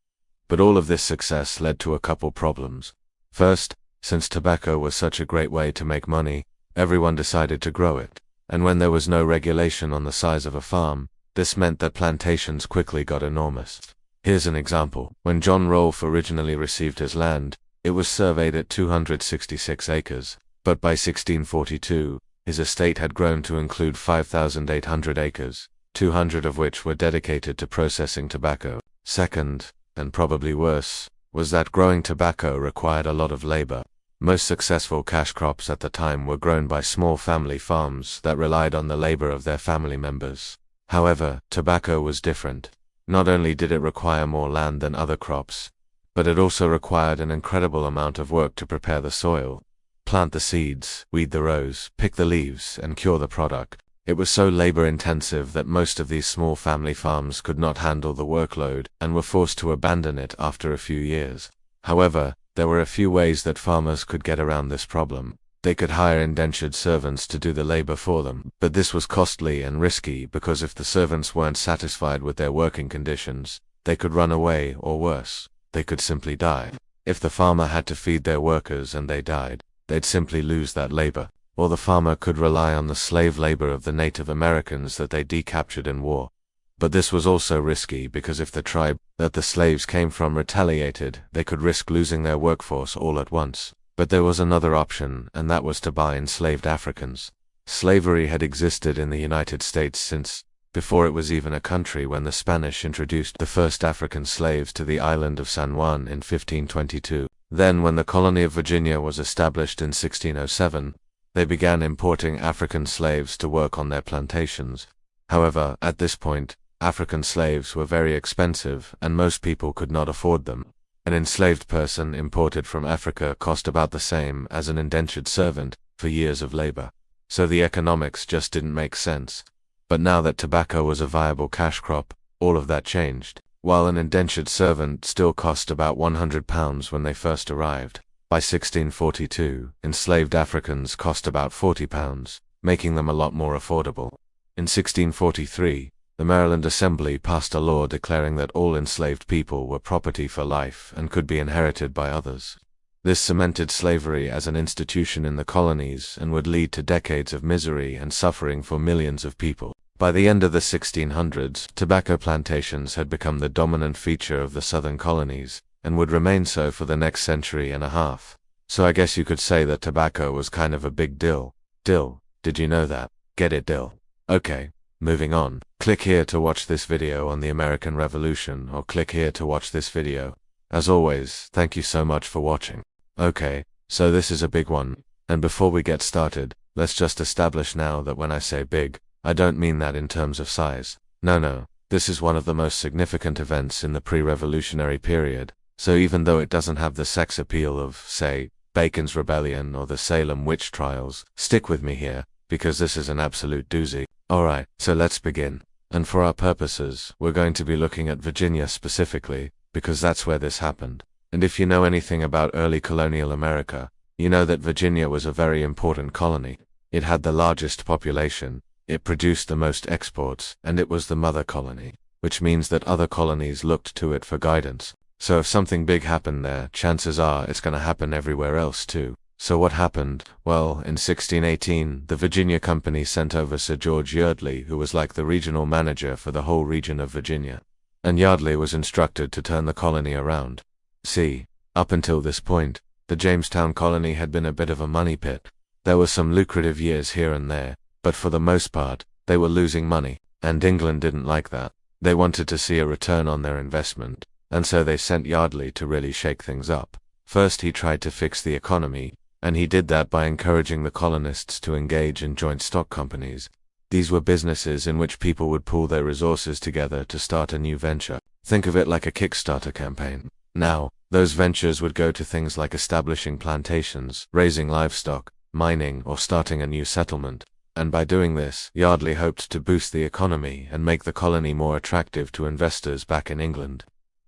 But all of this success led to a couple problems. First, since tobacco was such a great way to make money, everyone decided to grow it. And when there was no regulation on the size of a farm, this meant that plantations quickly got enormous. Here's an example. When John Rolfe originally received his land, it was surveyed at 266 acres, but by 1642, his estate had grown to include 5,800 acres, 200 of which were dedicated to processing tobacco. Second, and probably worse, was that growing tobacco required a lot of labor. Most successful cash crops at the time were grown by small family farms that relied on the labor of their family members. However, tobacco was different. Not only did it require more land than other crops, but it also required an incredible amount of work to prepare the soil, plant the seeds, weed the rows, pick the leaves, and cure the product. It was so labor-intensive that most of these small family farms could not handle the workload and were forced to abandon it after a few years. However, there were a few ways that farmers could get around this problem. They could hire indentured servants to do the labor for them, but this was costly and risky because if the servants weren't satisfied with their working conditions, they could run away, or worse, they could simply die. If the farmer had to feed their workers and they died, they'd simply lose that labor. Or the farmer could rely on the slave labor of the Native Americans that they decaptured in war. But this was also risky because if the tribe that the slaves came from retaliated, they could risk losing their workforce all at once. But there was another option, and that was to buy enslaved Africans. Slavery had existed in the United States since before it was even a country when the Spanish introduced the first African slaves to the island of San Juan in 1522. Then, when the colony of Virginia was established in 1607, they began importing African slaves to work on their plantations. However, at this point, African slaves were very expensive, and most people could not afford them. An enslaved person imported from Africa cost about the same as an indentured servant for years of labor. So the economics just didn't make sense. But now that tobacco was a viable cash crop, all of that changed. While an indentured servant still cost about £100 when they first arrived, by 1642, enslaved Africans cost about £40, making them a lot more affordable. In 1643, the Maryland Assembly passed a law declaring that all enslaved people were property for life and could be inherited by others. This cemented slavery as an institution in the colonies and would lead to decades of misery and suffering for millions of people. By the end of the 1600s, tobacco plantations had become the dominant feature of the southern colonies, and would remain so for the next century and a half. So I guess you could say that tobacco was kind of a big deal. Dill, did you know that? Get it, Dill? Okay, moving on. Click here to watch this video on the American Revolution, or click here to watch this video. As always, thank you so much for watching. Okay, so this is a big one, and before we get started, let's just establish now that when I say big, I don't mean that in terms of size. No, this is one of the most significant events in the pre-revolutionary period, so even though it doesn't have the sex appeal of, say, Bacon's Rebellion or the Salem witch trials, stick with me here, because this is an absolute doozy. Alright, so let's begin. And for our purposes, we're going to be looking at Virginia specifically, because that's where this happened. And if you know anything about early colonial America, you know that Virginia was a very important colony. It had the largest population, it produced the most exports, and it was the mother colony, which means that other colonies looked to it for guidance. So if something big happened there, chances are it's going to happen everywhere else too. So what happened? Well, in 1618, the Virginia Company sent over Sir George Yeardley, who was like the regional manager for the whole region of Virginia. And Yeardley was instructed to turn the colony around. See, up until this point, the Jamestown colony had been a bit of a money pit. There were some lucrative years here and there, but for the most part, they were losing money, and England didn't like that. They wanted to see a return on their investment, and so they sent Yeardley to really shake things up. First he tried to fix the economy, and he did that by encouraging the colonists to engage in joint stock companies. These were businesses in which people would pool their resources together to start a new venture. Think of it like a Kickstarter campaign. Now, those ventures would go to things like establishing plantations, raising livestock, mining, or starting a new settlement. And by doing this, Yeardley hoped to boost the economy and make the colony more attractive to investors back in England.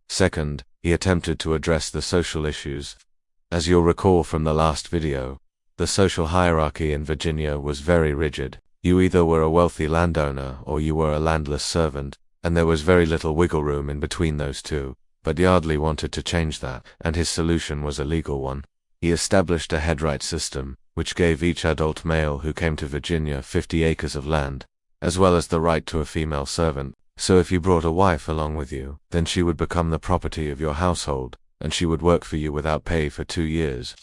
Second, he attempted to address the social issues. As you'll recall from the last video, the social hierarchy in Virginia was very rigid. You either were a wealthy landowner or you were a landless servant, and there was very little wiggle room in between those two. But Yeardley wanted to change that, and his solution was a legal one. He established a headright system, which gave each adult male who came to Virginia 50 acres of land, as well as the right to a female servant. So if you brought a wife along with you, then she would become the property of your household, and she would work for you without pay for 2 years.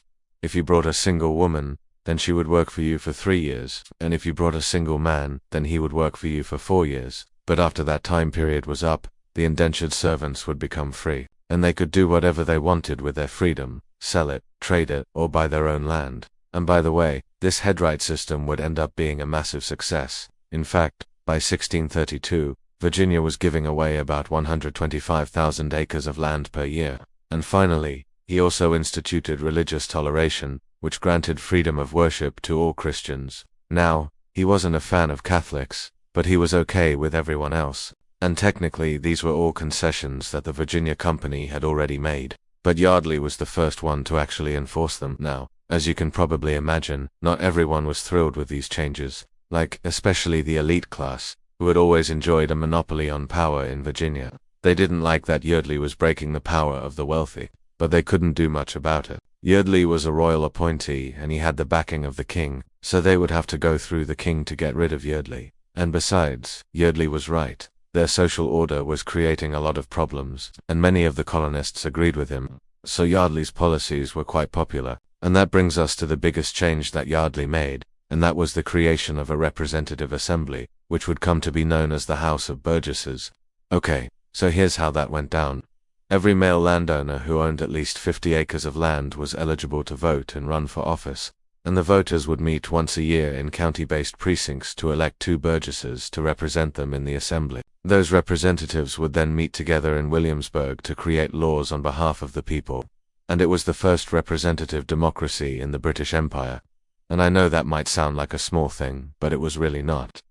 If you brought a single woman, then she would work for you for 3 years, and if you brought a single man, then he would work for you for 4 years. But after that time period was up, the indentured servants would become free, and they could do whatever they wanted with their freedom, sell it, trade it, or buy their own land. And by the way, this headright system would end up being a massive success. In fact, by 1632, Virginia was giving away about 125,000 acres of land per year. And finally, he also instituted religious toleration, which granted freedom of worship to all Christians. Now, he wasn't a fan of Catholics, but he was okay with everyone else. And technically, these were all concessions that the Virginia Company had already made. But Yeardley was the first one to actually enforce them. Now, as you can probably imagine, not everyone was thrilled with these changes, especially the elite class, who had always enjoyed a monopoly on power in Virginia. They didn't like that Yeardley was breaking the power of the wealthy, but they couldn't do much about it. Yeardley was a royal appointee and he had the backing of the king, so they would have to go through the king to get rid of Yeardley. And besides, Yeardley was right. Their social order was creating a lot of problems, and many of the colonists agreed with him. So Yeardley's policies were quite popular, and that brings us to the biggest change that Yeardley made, and that was the creation of a representative assembly, which would come to be known as the House of Burgesses. Okay, so here's how that went down. Every male landowner who owned at least 50 acres of land was eligible to vote and run for office, and the voters would meet once a year in county-based precincts to elect 2 burgesses to represent them in the assembly. Those representatives would then meet together in Williamsburg to create laws on behalf of the people, and it was the first representative democracy in the British Empire. And I know that might sound like a small thing, but it was really not.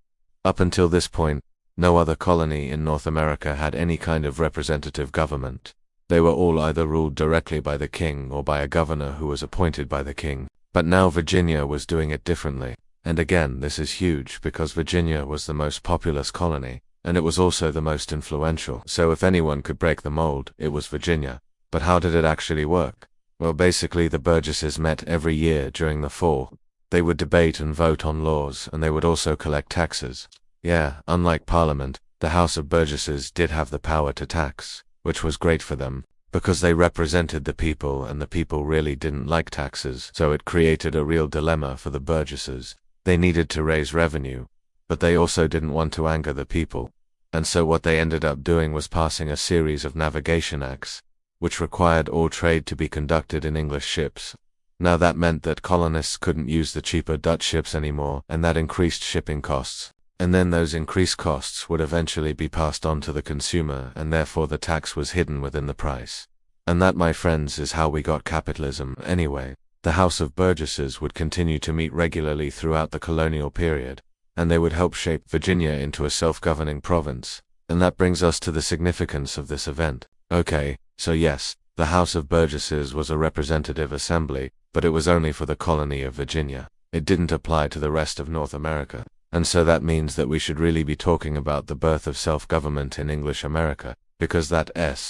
Up until this point, no other colony in North America had any kind of representative government. They were all either ruled directly by the king or by a governor who was appointed by the king. But now Virginia was doing it differently. And again, this is huge because Virginia was the most populous colony, and it was also the most influential. So if anyone could break the mold, it was Virginia. But how did it actually work? Well, basically the burgesses met every year during the fall. They would debate and vote on laws, and they would also collect taxes. Yeah, unlike Parliament, the House of Burgesses did have the power to tax, which was great for them, because they represented the people and the people really didn't like taxes, so it created a real dilemma for the burgesses. They needed to raise revenue, but they also didn't want to anger the people. And so what they ended up doing was passing a series of navigation acts, which required all trade to be conducted in English ships. Now that meant that colonists couldn't use the cheaper Dutch ships anymore, and that increased shipping costs. And then those increased costs would eventually be passed on to the consumer, and therefore the tax was hidden within the price. And that, my friends, is how we got capitalism. Anyway, the House of Burgesses would continue to meet regularly throughout the colonial period, and they would help shape Virginia into a self-governing province. And that brings us to the significance of this event. Okay, so yes, the House of Burgesses was a representative assembly, but it was only for the colony of Virginia. It didn't apply to the rest of North America. And so that means that we should really be talking about the birth of self-government in English America, because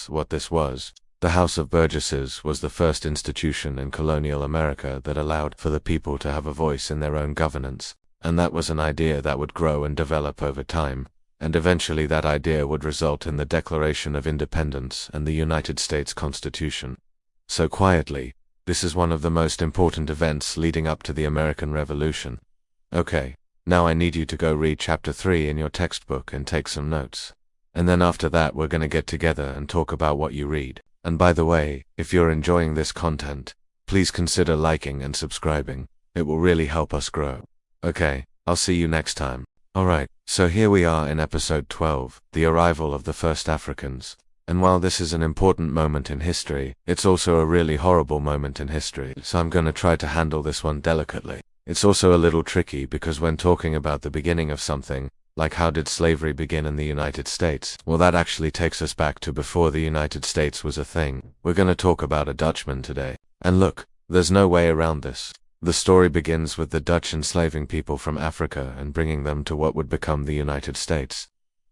what this was. The House of Burgesses was the first institution in colonial America that allowed for the people to have a voice in their own governance, and that was an idea that would grow and develop over time, and eventually that idea would result in the Declaration of Independence and the United States Constitution. So quietly, this is one of the most important events leading up to the American Revolution. Okay. Now I need you to go read chapter 3 in your textbook and take some notes. And then after that we're gonna get together and talk about what you read. And by the way, if you're enjoying this content, please consider liking and subscribing. It will really help us grow. Okay, I'll see you next time. Alright, so here we are in episode 12, the arrival of the first Africans. And while this is an important moment in history, it's also a really horrible moment in history, so I'm gonna try to handle this one delicately. It's also a little tricky because when talking about the beginning of something, like how did slavery begin in the United States, well that actually takes us back to before the United States was a thing. We're gonna talk about a Dutchman today. And look, there's no way around this. The story begins with the Dutch enslaving people from Africa and bringing them to what would become the United States.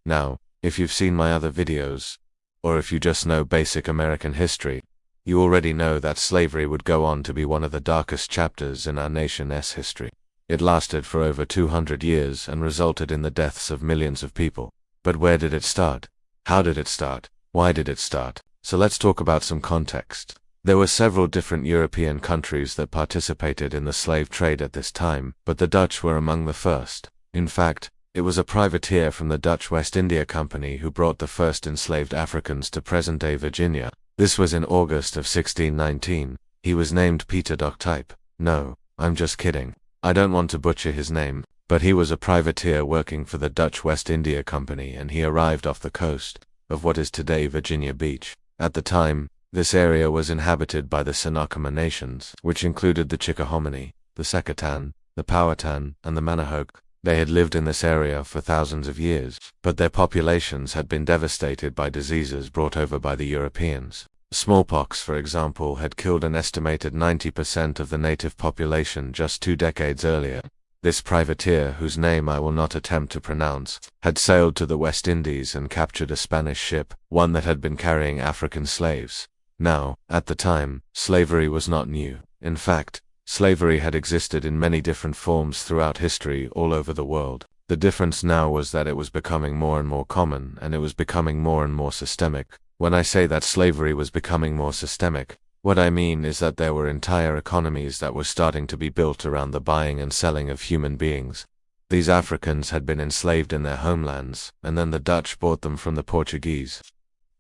Now, if you've seen my other videos, or if you just know basic American history, you already know that slavery would go on to be one of the darkest chapters in our nation's history. It lasted for over 200 years and resulted in the deaths of millions of people. But where did it start? How did it start? Why did it start? So let's talk about some context. There were several different European countries that participated in the slave trade at this time, but the Dutch were among the first. In fact, it was a privateer from the Dutch West India Company who brought the first enslaved Africans to present-day Virginia. This was in August of 1619. He was named Peter Doctype. No, I'm just kidding. I don't want to butcher his name, but he was a privateer working for the Dutch West India Company, and he arrived off the coast of what is today Virginia Beach. At the time, this area was inhabited by the Senakama nations, which included the Chickahominy, the Secatan, the Powhatan, and the Manahoac. They had lived in this area for thousands of years, but their populations had been devastated by diseases brought over by the Europeans. Smallpox, for example, had killed an estimated 90% of the native population just 2 decades earlier. This privateer, whose name I will not attempt to pronounce, had sailed to the West Indies and captured a Spanish ship, one that had been carrying African slaves. Now, at the time, slavery was not new. In fact, slavery had existed in many different forms throughout history all over the world. The difference now was that it was becoming more and more common, and it was becoming more and more systemic. When I say that slavery was becoming more systemic, what I mean is that there were entire economies that were starting to be built around the buying and selling of human beings. These Africans had been enslaved in their homelands, and then the Dutch bought them from the Portuguese.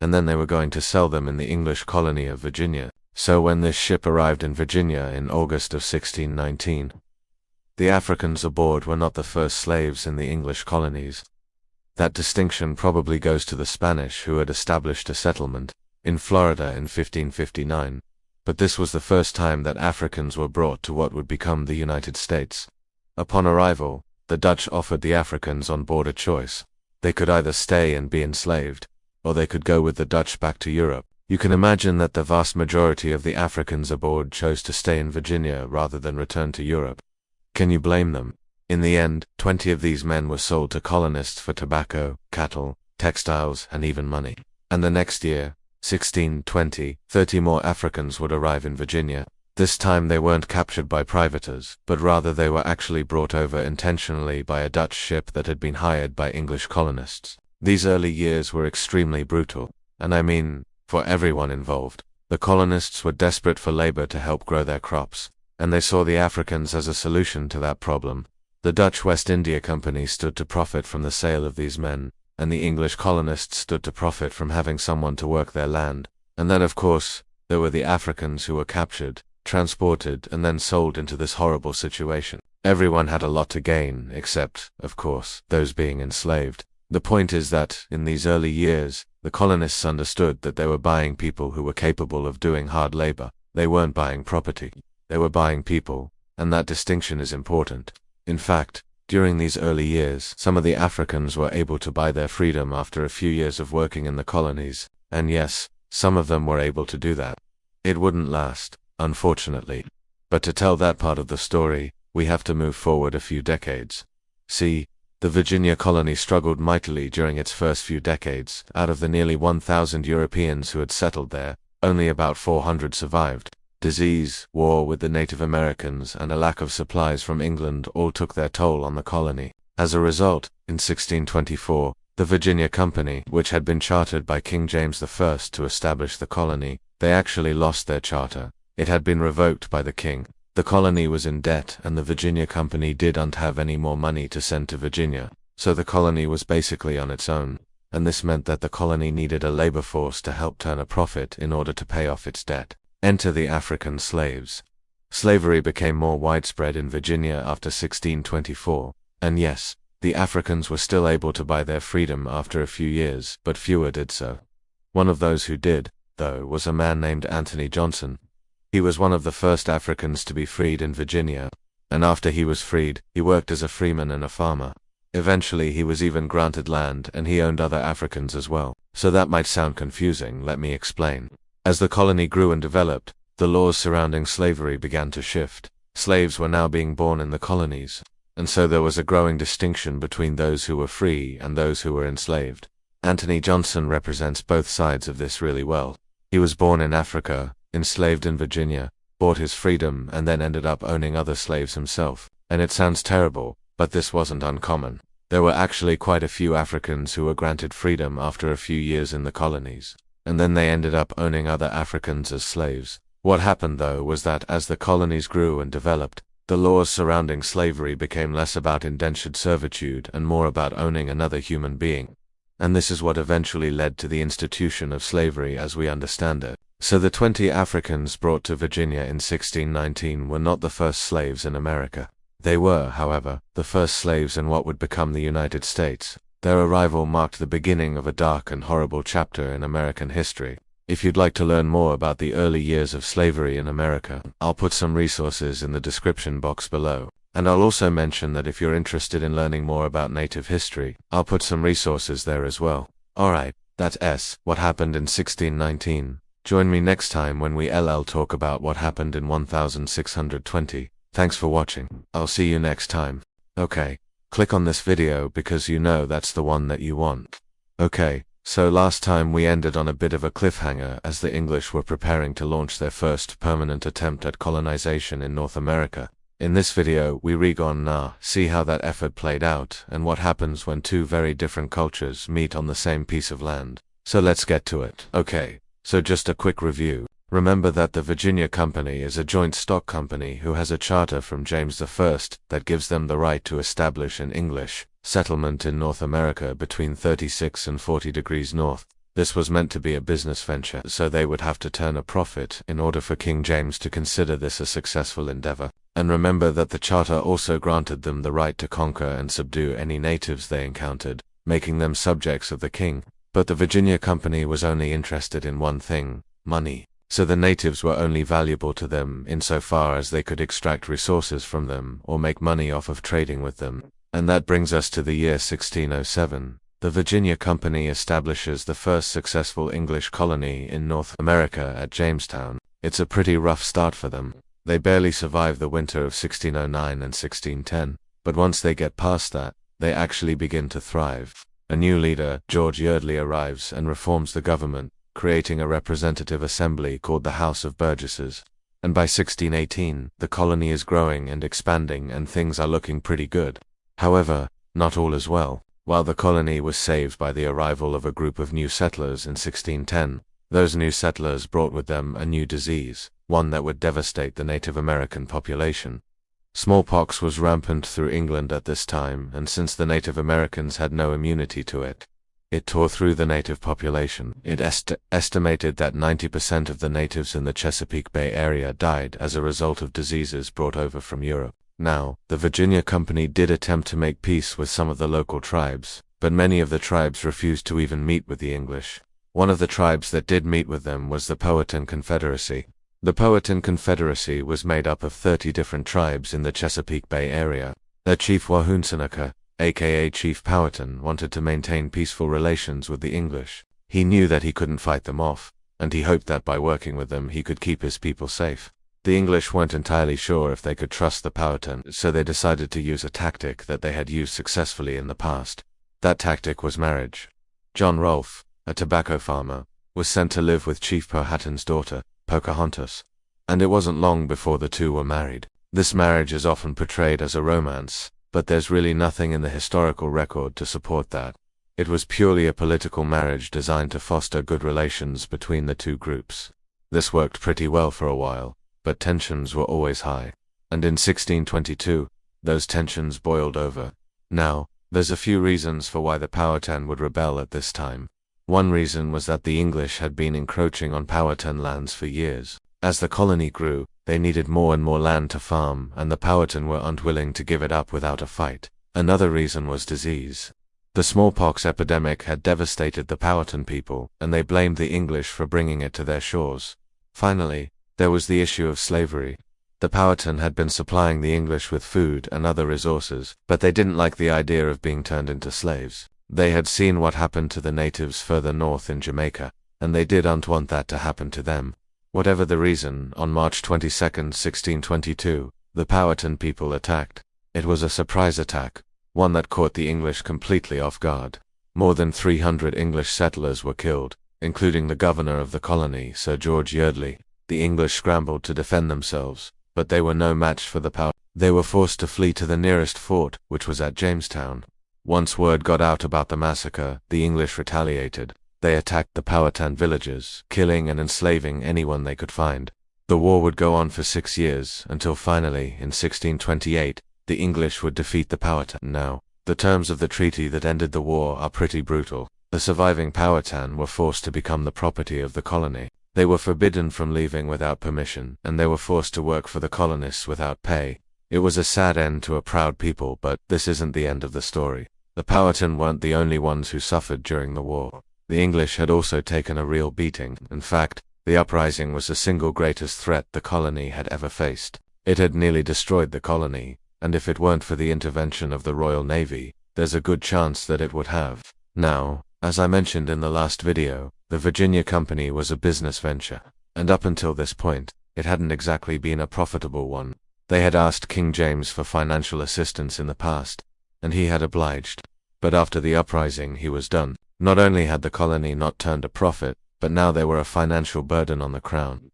And then they were going to sell them in the English colony of Virginia. So when this ship arrived in Virginia in August of 1619, the Africans aboard were not the first slaves in the English colonies. That distinction probably goes to the Spanish, who had established a settlement in Florida in 1559. But this was the first time that Africans were brought to what would become the United States. Upon arrival, the Dutch offered the Africans on board a choice. They could either stay and be enslaved, or they could go with the Dutch back to Europe. You can imagine that the vast majority of the Africans aboard chose to stay in Virginia rather than return to Europe. Can you blame them? In the end, 20 of these men were sold to colonists for tobacco, cattle, textiles, and even money. And the next year, 1620, 30 more Africans would arrive in Virginia. This time they weren't captured by privateers, but rather they were actually brought over intentionally by a Dutch ship that had been hired by English colonists. These early years were extremely brutal, and I mean, for everyone involved. The colonists were desperate for labor to help grow their crops, and they saw the Africans as a solution to that problem. The Dutch West India Company stood to profit from the sale of these men, and the English colonists stood to profit from having someone to work their land. And then, of course, there were the Africans who were captured, transported, and then sold into this horrible situation. Everyone had a lot to gain, except, of course, those being enslaved. The point is that, in these early years, the colonists understood that they were buying people who were capable of doing hard labor. They weren't buying property. They were buying people, and that distinction is important. In fact, during these early years, some of the Africans were able to buy their freedom after a few years of working in the colonies, and yes, some of them were able to do that. It wouldn't last, unfortunately. But to tell that part of the story, we have to move forward a few decades. See, the Virginia colony struggled mightily during its first few decades. Out of the nearly 1,000 Europeans who had settled there, only about 400 survived. Disease, war with the Native Americans, and a lack of supplies from England all took their toll on the colony. As a result, in 1624, the Virginia Company, which had been chartered by King James I to establish the colony, they actually lost their charter. It had been revoked by the king. The colony was in debt, and the Virginia Company didn't have any more money to send to Virginia, so the colony was basically on its own, and this meant that the colony needed a labor force to help turn a profit in order to pay off its debt. Enter the African slaves. Slavery became more widespread in Virginia after 1624, and yes, the Africans were still able to buy their freedom after a few years, but fewer did so. One of those who did, though, was a man named Anthony Johnson. He was one of the first Africans to be freed in Virginia, and after he was freed, he worked as a freeman and a farmer. Eventually he was even granted land, and he owned other Africans as well. So that might sound confusing, let me explain. As the colony grew and developed, the laws surrounding slavery began to shift. Slaves were now being born in the colonies, and so there was a growing distinction between those who were free and those who were enslaved. Anthony Johnson represents both sides of this really well. He was born in Africa, enslaved in Virginia, bought his freedom, and then ended up owning other slaves himself. And it sounds terrible, but this wasn't uncommon. There were actually quite a few Africans who were granted freedom after a few years in the colonies, and then they ended up owning other Africans as slaves. What happened, though, was that as the colonies grew and developed, the laws surrounding slavery became less about indentured servitude and more about owning another human being. And this is what eventually led to the institution of slavery as we understand it. So the 20 Africans brought to Virginia in 1619 were not the first slaves in America. They were, however, the first slaves in what would become the United States. Their arrival marked the beginning of a dark and horrible chapter in American history. If you'd like to learn more about the early years of slavery in America, I'll put some resources in the description box below. And I'll also mention that if you're interested in learning more about Native history, I'll put some resources there as well. Alright, that's what happened in 1619. Join me next time when we talk about what happened in 1620. Thanks for watching. I'll see you next time. Okay, click on this video because you know that's the one that you want. Okay, so last time we ended on a bit of a cliffhanger as the English were preparing to launch their first permanent attempt at colonization in North America. In this video, we see how that effort played out and what happens when two very different cultures meet on the same piece of land. So let's get to it. Okay, so just a quick review. Remember that the Virginia Company is a joint stock company who has a charter from James I that gives them the right to establish an English settlement in North America between 36 and 40 degrees north. This was meant to be a business venture, so they would have to turn a profit in order for King James to consider this a successful endeavor. And remember that the charter also granted them the right to conquer and subdue any natives they encountered, making them subjects of the king. But the Virginia Company was only interested in one thing: money. So the natives were only valuable to them insofar as they could extract resources from them or make money off of trading with them. And that brings us to the year 1607. The Virginia Company establishes the first successful English colony in North America at Jamestown. It's a pretty rough start for them. They barely survive the winter of 1609 and 1610, but once they get past that, they actually begin to thrive. A new leader, George Yeardley, arrives and reforms the government, creating a representative assembly called the House of Burgesses. And by 1618, the colony is growing and expanding and things are looking pretty good. However, not all is well. While the colony was saved by the arrival of a group of new settlers in 1610, those new settlers brought with them a new disease, one that would devastate the Native American population. Smallpox was rampant through England at this time, and since the Native Americans had no immunity to it, it tore through the native population. It estimated that 90% of the natives in the Chesapeake Bay area died as a result of diseases brought over from Europe. Now, the Virginia Company did attempt to make peace with some of the local tribes, but many of the tribes refused to even meet with the English. One of the tribes that did meet with them was the Powhatan Confederacy. The Powhatan Confederacy was made up of 30 different tribes in the Chesapeake Bay area. Their chief Wahunsenaka, aka Chief Powhatan, wanted to maintain peaceful relations with the English. He knew that he couldn't fight them off, and he hoped that by working with them he could keep his people safe. The English weren't entirely sure if they could trust the Powhatan, so they decided to use a tactic that they had used successfully in the past. That tactic was marriage. John Rolfe, a tobacco farmer, was sent to live with Chief Powhatan's daughter, Pocahontas, and it wasn't long before the two were married. This marriage is often portrayed as a romance, but there's really nothing in the historical record to support that. It was purely a political marriage designed to foster good relations between the two groups. This worked pretty well for a while, but tensions were always high, and in 1622, those tensions boiled over. Now, there's a few reasons for why the Powhatan would rebel at this time. One reason was that the English had been encroaching on Powhatan lands for years. As the colony grew, they needed more and more land to farm, and the Powhatan were unwilling to give it up without a fight. Another reason was disease. The smallpox epidemic had devastated the Powhatan people, and they blamed the English for bringing it to their shores. Finally, there was the issue of slavery. The Powhatan had been supplying the English with food and other resources, but they didn't like the idea of being turned into slaves. They had seen what happened to the natives further north in Jamaica, and they didn't want that to happen to them. Whatever the reason, on March 22, 1622, the Powhatan people attacked. It was a surprise attack, one that caught the English completely off guard. More than 300 English settlers were killed, including the governor of the colony, Sir George Yeardley. The English scrambled to defend themselves, but they were no match for the Powhatan. They were forced to flee to the nearest fort, which was at Jamestown. Once word got out about the massacre, the English retaliated. They attacked the Powhatan villages, killing and enslaving anyone they could find. The war would go on for 6 years, until finally, in 1628, the English would defeat the Powhatan. Now, the terms of the treaty that ended the war are pretty brutal. The surviving Powhatan were forced to become the property of the colony. They were forbidden from leaving without permission, and they were forced to work for the colonists without pay. It was a sad end to a proud people, but this isn't the end of the story. The Powhatan weren't the only ones who suffered during the war. The English had also taken a real beating. In fact, the uprising was the single greatest threat the colony had ever faced. It had nearly destroyed the colony, and if it weren't for the intervention of the Royal Navy, there's a good chance that it would have. Now, as I mentioned in the last video, the Virginia Company was a business venture, and up until this point, it hadn't exactly been a profitable one. They had asked King James for financial assistance in the past, and he had obliged. But after the uprising, he was done. Not only had the colony not turned a profit, but now they were a financial burden on the crown.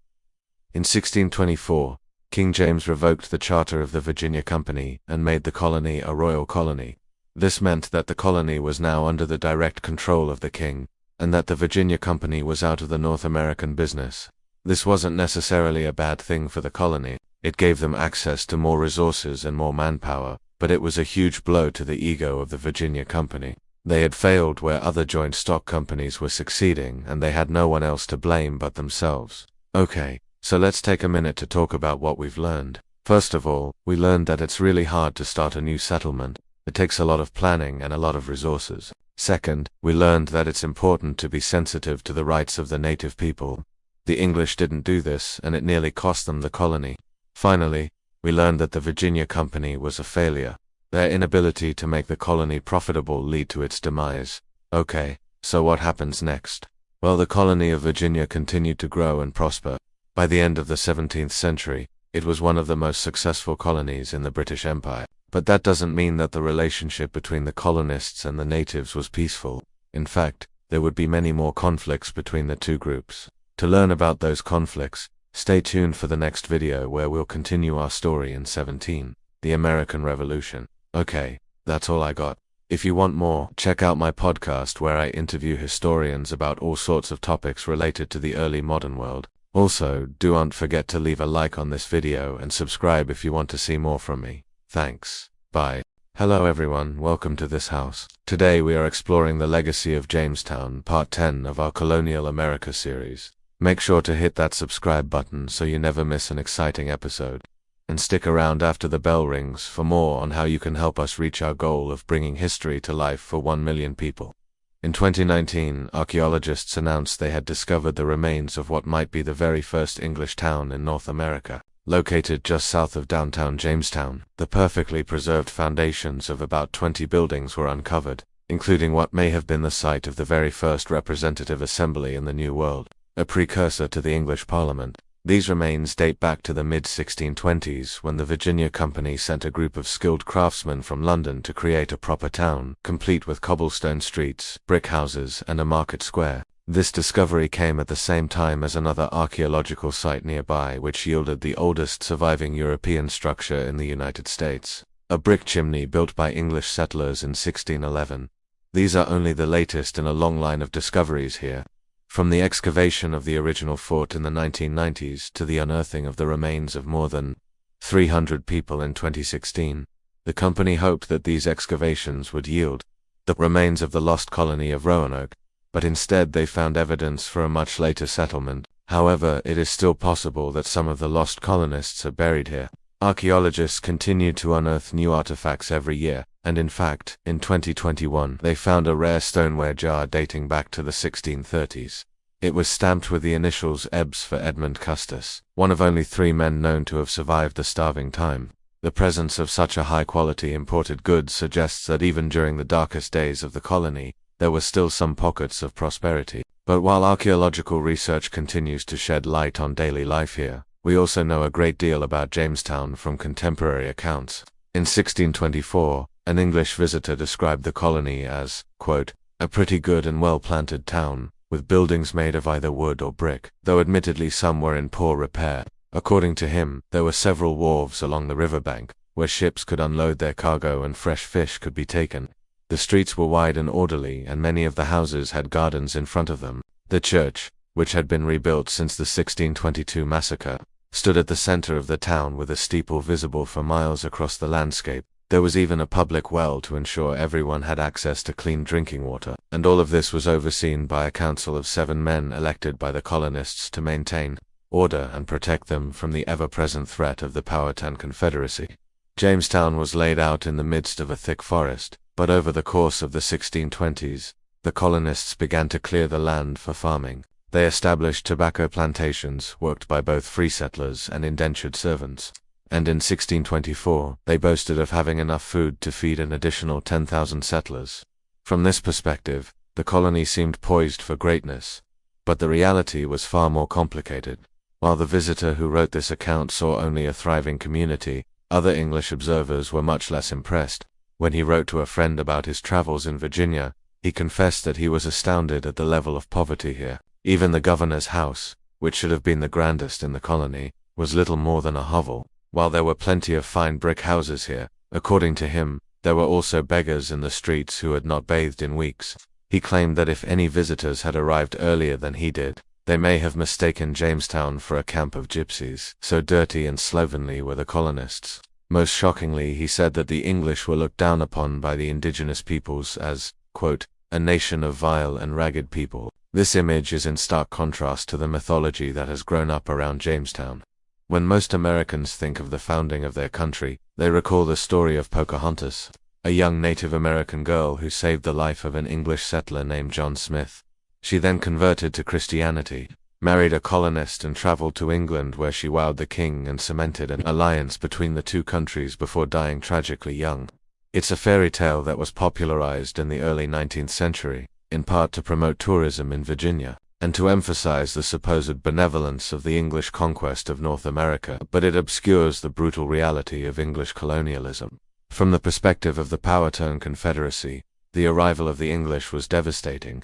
In 1624, King James revoked the charter of the Virginia Company and made the colony a royal colony. This meant that the colony was now under the direct control of the king, and that the Virginia Company was out of the North American business. This wasn't necessarily a bad thing for the colony. It gave them access to more resources and more manpower, but it was a huge blow to the ego of the Virginia Company. They had failed where other joint stock companies were succeeding, and they had no one else to blame but themselves. Okay, so let's take a minute to talk about what we've learned. First of all, we learned that it's really hard to start a new settlement. It takes a lot of planning and a lot of resources. Second, we learned that it's important to be sensitive to the rights of the native people. The English didn't do this, and it nearly cost them the colony. Finally, we learned that the Virginia Company was a failure. Their inability to make the colony profitable lead to its demise. Okay, so what happens next? Well, the colony of Virginia continued to grow and prosper. By the end of the 17th century, it was one of the most successful colonies in the British Empire. But that doesn't mean that the relationship between the colonists and the natives was peaceful. In fact, there would be many more conflicts between the two groups. To learn about those conflicts, stay tuned for the next video where we'll continue our story in 17, the American Revolution. Okay, that's all I got. If you want more, check out my podcast where I interview historians about all sorts of topics related to the early modern world. Also, don't forget to leave a like on this video and subscribe if you want to see more from me. Thanks. Bye. Hello everyone, welcome to this house. Today we are exploring the legacy of Jamestown, part 10 of our Colonial America series. Make sure to hit that subscribe button so you never miss an exciting episode. And stick around after the bell rings for more on how you can help us reach our goal of bringing history to life for 1 million people. In 2019, archaeologists announced they had discovered the remains of what might be the very first English town in North America. Located just south of downtown Jamestown, the perfectly preserved foundations of about 20 buildings were uncovered, including what may have been the site of the very first representative assembly in the New World, a precursor to the English Parliament. These remains date back to the mid-1620s when the Virginia Company sent a group of skilled craftsmen from London to create a proper town, complete with cobblestone streets, brick houses, and a market square. This discovery came at the same time as another archaeological site nearby which yielded the oldest surviving European structure in the United States, a brick chimney built by English settlers in 1611. These are only the latest in a long line of discoveries here. From the excavation of the original fort in the 1990s to the unearthing of the remains of more than 300 people in 2016, the company hoped that these excavations would yield the remains of the lost colony of Roanoke, but instead they found evidence for a much later settlement. However, it is still possible that some of the lost colonists are buried here. Archaeologists continue to unearth new artifacts every year, and in fact, in 2021 they found a rare stoneware jar dating back to the 1630s. It was stamped with the initials EBS for Edmund Custis, one of only 3 men known to have survived the starving time. The presence of such a high-quality imported goods suggests that even during the darkest days of the colony, there were still some pockets of prosperity. But while archaeological research continues to shed light on daily life here, we also know a great deal about Jamestown from contemporary accounts. In 1624, an English visitor described the colony as, quote, a pretty good and well-planted town, with buildings made of either wood or brick, though admittedly some were in poor repair. According to him, there were several wharves along the riverbank, where ships could unload their cargo and fresh fish could be taken. The streets were wide and orderly, and many of the houses had gardens in front of them. The church, which had been rebuilt since the 1622 massacre, stood at the center of the town with a steeple visible for miles across the landscape. There was even a public well to ensure everyone had access to clean drinking water, and all of this was overseen by a council of 7 men elected by the colonists to maintain order and protect them from the ever-present threat of the Powhatan Confederacy. Jamestown was laid out in the midst of a thick forest, but over the course of the 1620s, the colonists began to clear the land for farming. They established tobacco plantations worked by both free settlers and indentured servants, and in 1624 they boasted of having enough food to feed an additional 10,000 settlers. From this perspective, the colony seemed poised for greatness, but the reality was far more complicated. While the visitor who wrote this account saw only a thriving community, other English observers were much less impressed. When he wrote to a friend about his travels in Virginia, he confessed that he was astounded at the level of poverty here. Even the governor's house, which should have been the grandest in the colony, was little more than a hovel. While there were plenty of fine brick houses here, according to him, there were also beggars in the streets who had not bathed in weeks. He claimed that if any visitors had arrived earlier than he did, they may have mistaken Jamestown for a camp of gypsies, so dirty and slovenly were the colonists. Most shockingly, he said that the English were looked down upon by the indigenous peoples as, quote, a nation of vile and ragged people. This image is in stark contrast to the mythology that has grown up around Jamestown. When most Americans think of the founding of their country, they recall the story of Pocahontas, a young Native American girl who saved the life of an English settler named John Smith. She then converted to Christianity, married a colonist and traveled to England where she wowed the king and cemented an alliance between the two countries before dying tragically young. It's a fairy tale that was popularized in the early 19th century, in part to promote tourism in Virginia, and to emphasize the supposed benevolence of the English conquest of North America, but it obscures the brutal reality of English colonialism. From the perspective of the Powhatan Confederacy, the arrival of the English was devastating.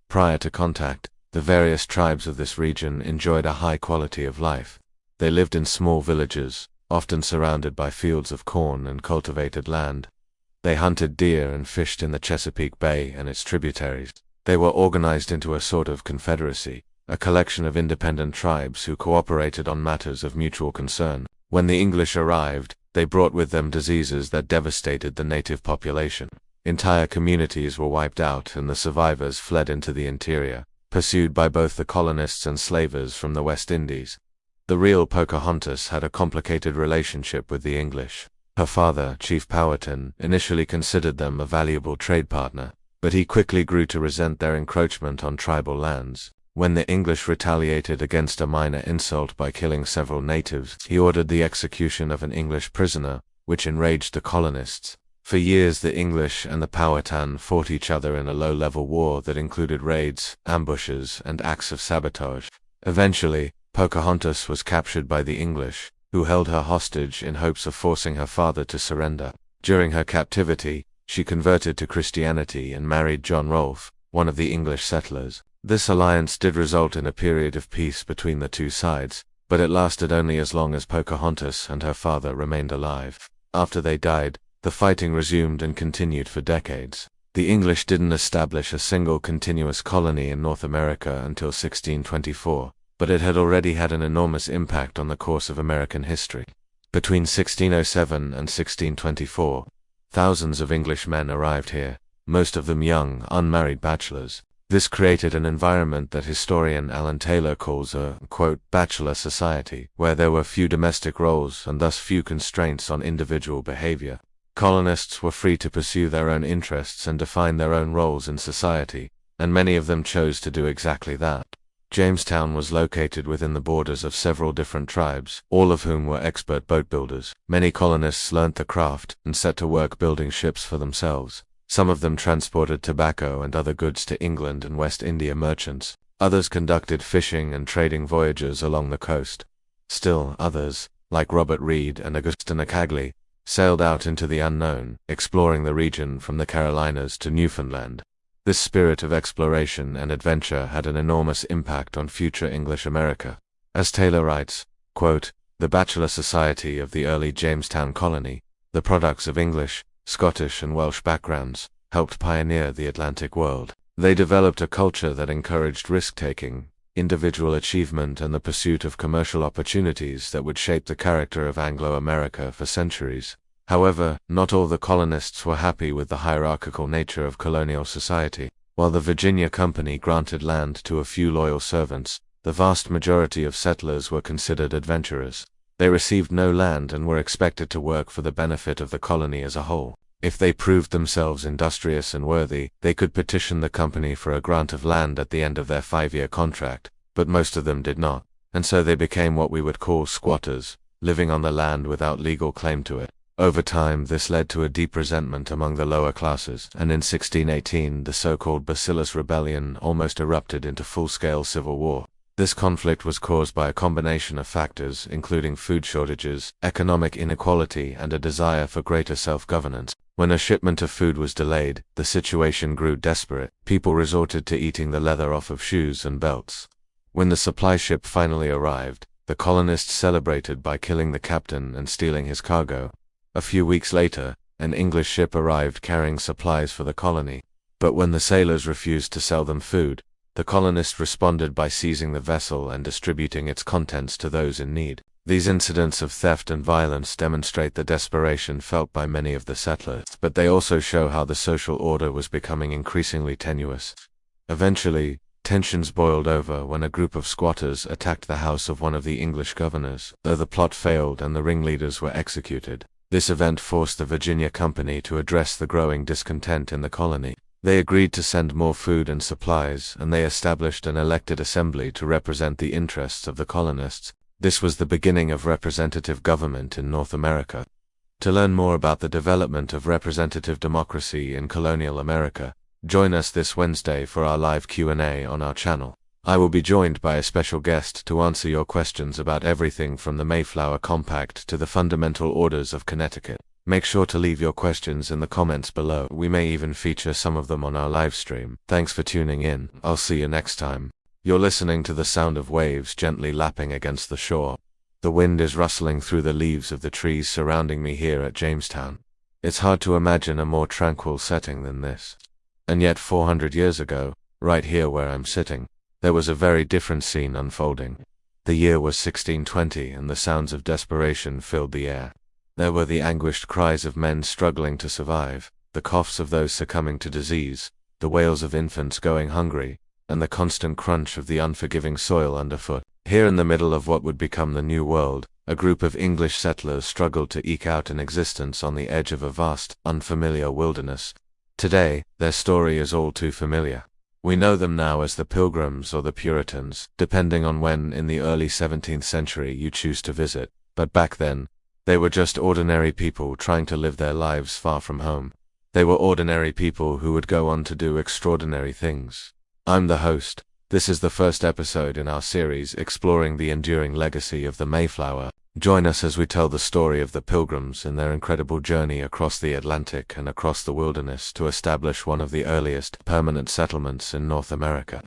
Prior to contact, the various tribes of this region enjoyed a high quality of life. They lived in small villages, often surrounded by fields of corn and cultivated land. They hunted deer and fished in the Chesapeake Bay and its tributaries. They were organized into a sort of confederacy, a collection of independent tribes who cooperated on matters of mutual concern. When the English arrived, they brought with them diseases that devastated the native population. Entire communities were wiped out and the survivors fled into the interior, pursued by both the colonists and slavers from the West Indies. The real Pocahontas had a complicated relationship with the English. Her father, Chief Powhatan, initially considered them a valuable trade partner, but he quickly grew to resent their encroachment on tribal lands. When the English retaliated against a minor insult by killing several natives, he ordered the execution of an English prisoner, which enraged the colonists. For years the English and the Powhatan fought each other in a low-level war that included raids, ambushes, and acts of sabotage. Eventually, Pocahontas was captured by the English, who held her hostage in hopes of forcing her father to surrender. During her captivity, she converted to Christianity and married John Rolfe, one of the English settlers. This alliance did result in a period of peace between the two sides, but it lasted only as long as Pocahontas and her father remained alive. After they died, the fighting resumed and continued for decades. The English didn't establish a single continuous colony in North America until 1624, but it had already had an enormous impact on the course of American history. Between 1607 and 1624, thousands of English men arrived here, most of them young, unmarried bachelors. This created an environment that historian Alan Taylor calls a, quote, bachelor society, where there were few domestic roles and thus few constraints on individual behavior. Colonists were free to pursue their own interests and define their own roles in society, and many of them chose to do exactly that. Jamestown was located within the borders of several different tribes, all of whom were expert boat builders. Many colonists learnt the craft and set to work building ships for themselves. Some of them transported tobacco and other goods to England and West India merchants. Others conducted fishing and trading voyages along the coast. Still others, like Robert Reed and Augustine Acagli, sailed out into the unknown, exploring the region from the Carolinas to Newfoundland. This spirit of exploration and adventure had an enormous impact on future English America. As Taylor writes, quote, the bachelor society of the early Jamestown colony, the products of English, Scottish and Welsh backgrounds, helped pioneer the Atlantic world. They developed a culture that encouraged risk-taking, individual achievement and the pursuit of commercial opportunities that would shape the character of Anglo-America for centuries. However, not all the colonists were happy with the hierarchical nature of colonial society. While the Virginia Company granted land to a few loyal servants, the vast majority of settlers were considered adventurers. They received no land and were expected to work for the benefit of the colony as a whole. If they proved themselves industrious and worthy, they could petition the company for a grant of land at the end of their 5-year contract, but most of them did not, and so they became what we would call squatters, living on the land without legal claim to it. Over time, this led to a deep resentment among the lower classes, and in 1618 the so-called Bacillus Rebellion almost erupted into full-scale civil war. This conflict was caused by a combination of factors, including food shortages, economic inequality, and a desire for greater self-governance. When a shipment of food was delayed, the situation grew desperate. People resorted to eating the leather off of shoes and belts. When the supply ship finally arrived, the colonists celebrated by killing the captain and stealing his cargo. A few weeks later, an English ship arrived carrying supplies for the colony. But when the sailors refused to sell them food, the colonists responded by seizing the vessel and distributing its contents to those in need. These incidents of theft and violence demonstrate the desperation felt by many of the settlers, but they also show how the social order was becoming increasingly tenuous. Eventually, tensions boiled over when a group of squatters attacked the house of one of the English governors, though the plot failed and the ringleaders were executed. This event forced the Virginia Company to address the growing discontent in the colony. They agreed to send more food and supplies, and they established an elected assembly to represent the interests of the colonists. This was the beginning of representative government in North America. To learn more about the development of representative democracy in colonial America, join us this Wednesday for our live Q&A on our channel. I will be joined by a special guest to answer your questions about everything from the Mayflower Compact to the fundamental orders of Connecticut. Make sure to leave your questions in the comments below. We may even feature some of them on our live stream. Thanks for tuning in. I'll see you next time. You're listening to the sound of waves gently lapping against the shore. The wind is rustling through the leaves of the trees surrounding me here at Jamestown. It's hard to imagine a more tranquil setting than this. And yet 400 years ago, right here where I'm sitting, there was a very different scene unfolding. The year was 1620 and the sounds of desperation filled the air. There were the anguished cries of men struggling to survive, the coughs of those succumbing to disease, the wails of infants going hungry, and the constant crunch of the unforgiving soil underfoot. Here in the middle of what would become the New World, a group of English settlers struggled to eke out an existence on the edge of a vast, unfamiliar wilderness. Today, their story is all too familiar. We know them now as the Pilgrims or the Puritans, depending on when in the early 17th century you choose to visit, but back then, they were just ordinary people trying to live their lives far from home. They were ordinary people who would go on to do extraordinary things. I'm the host. This is the first episode in our series exploring the enduring legacy of the Mayflower. Join us as we tell the story of the Pilgrims and their incredible journey across the Atlantic and across the wilderness to establish one of the earliest permanent settlements in North America.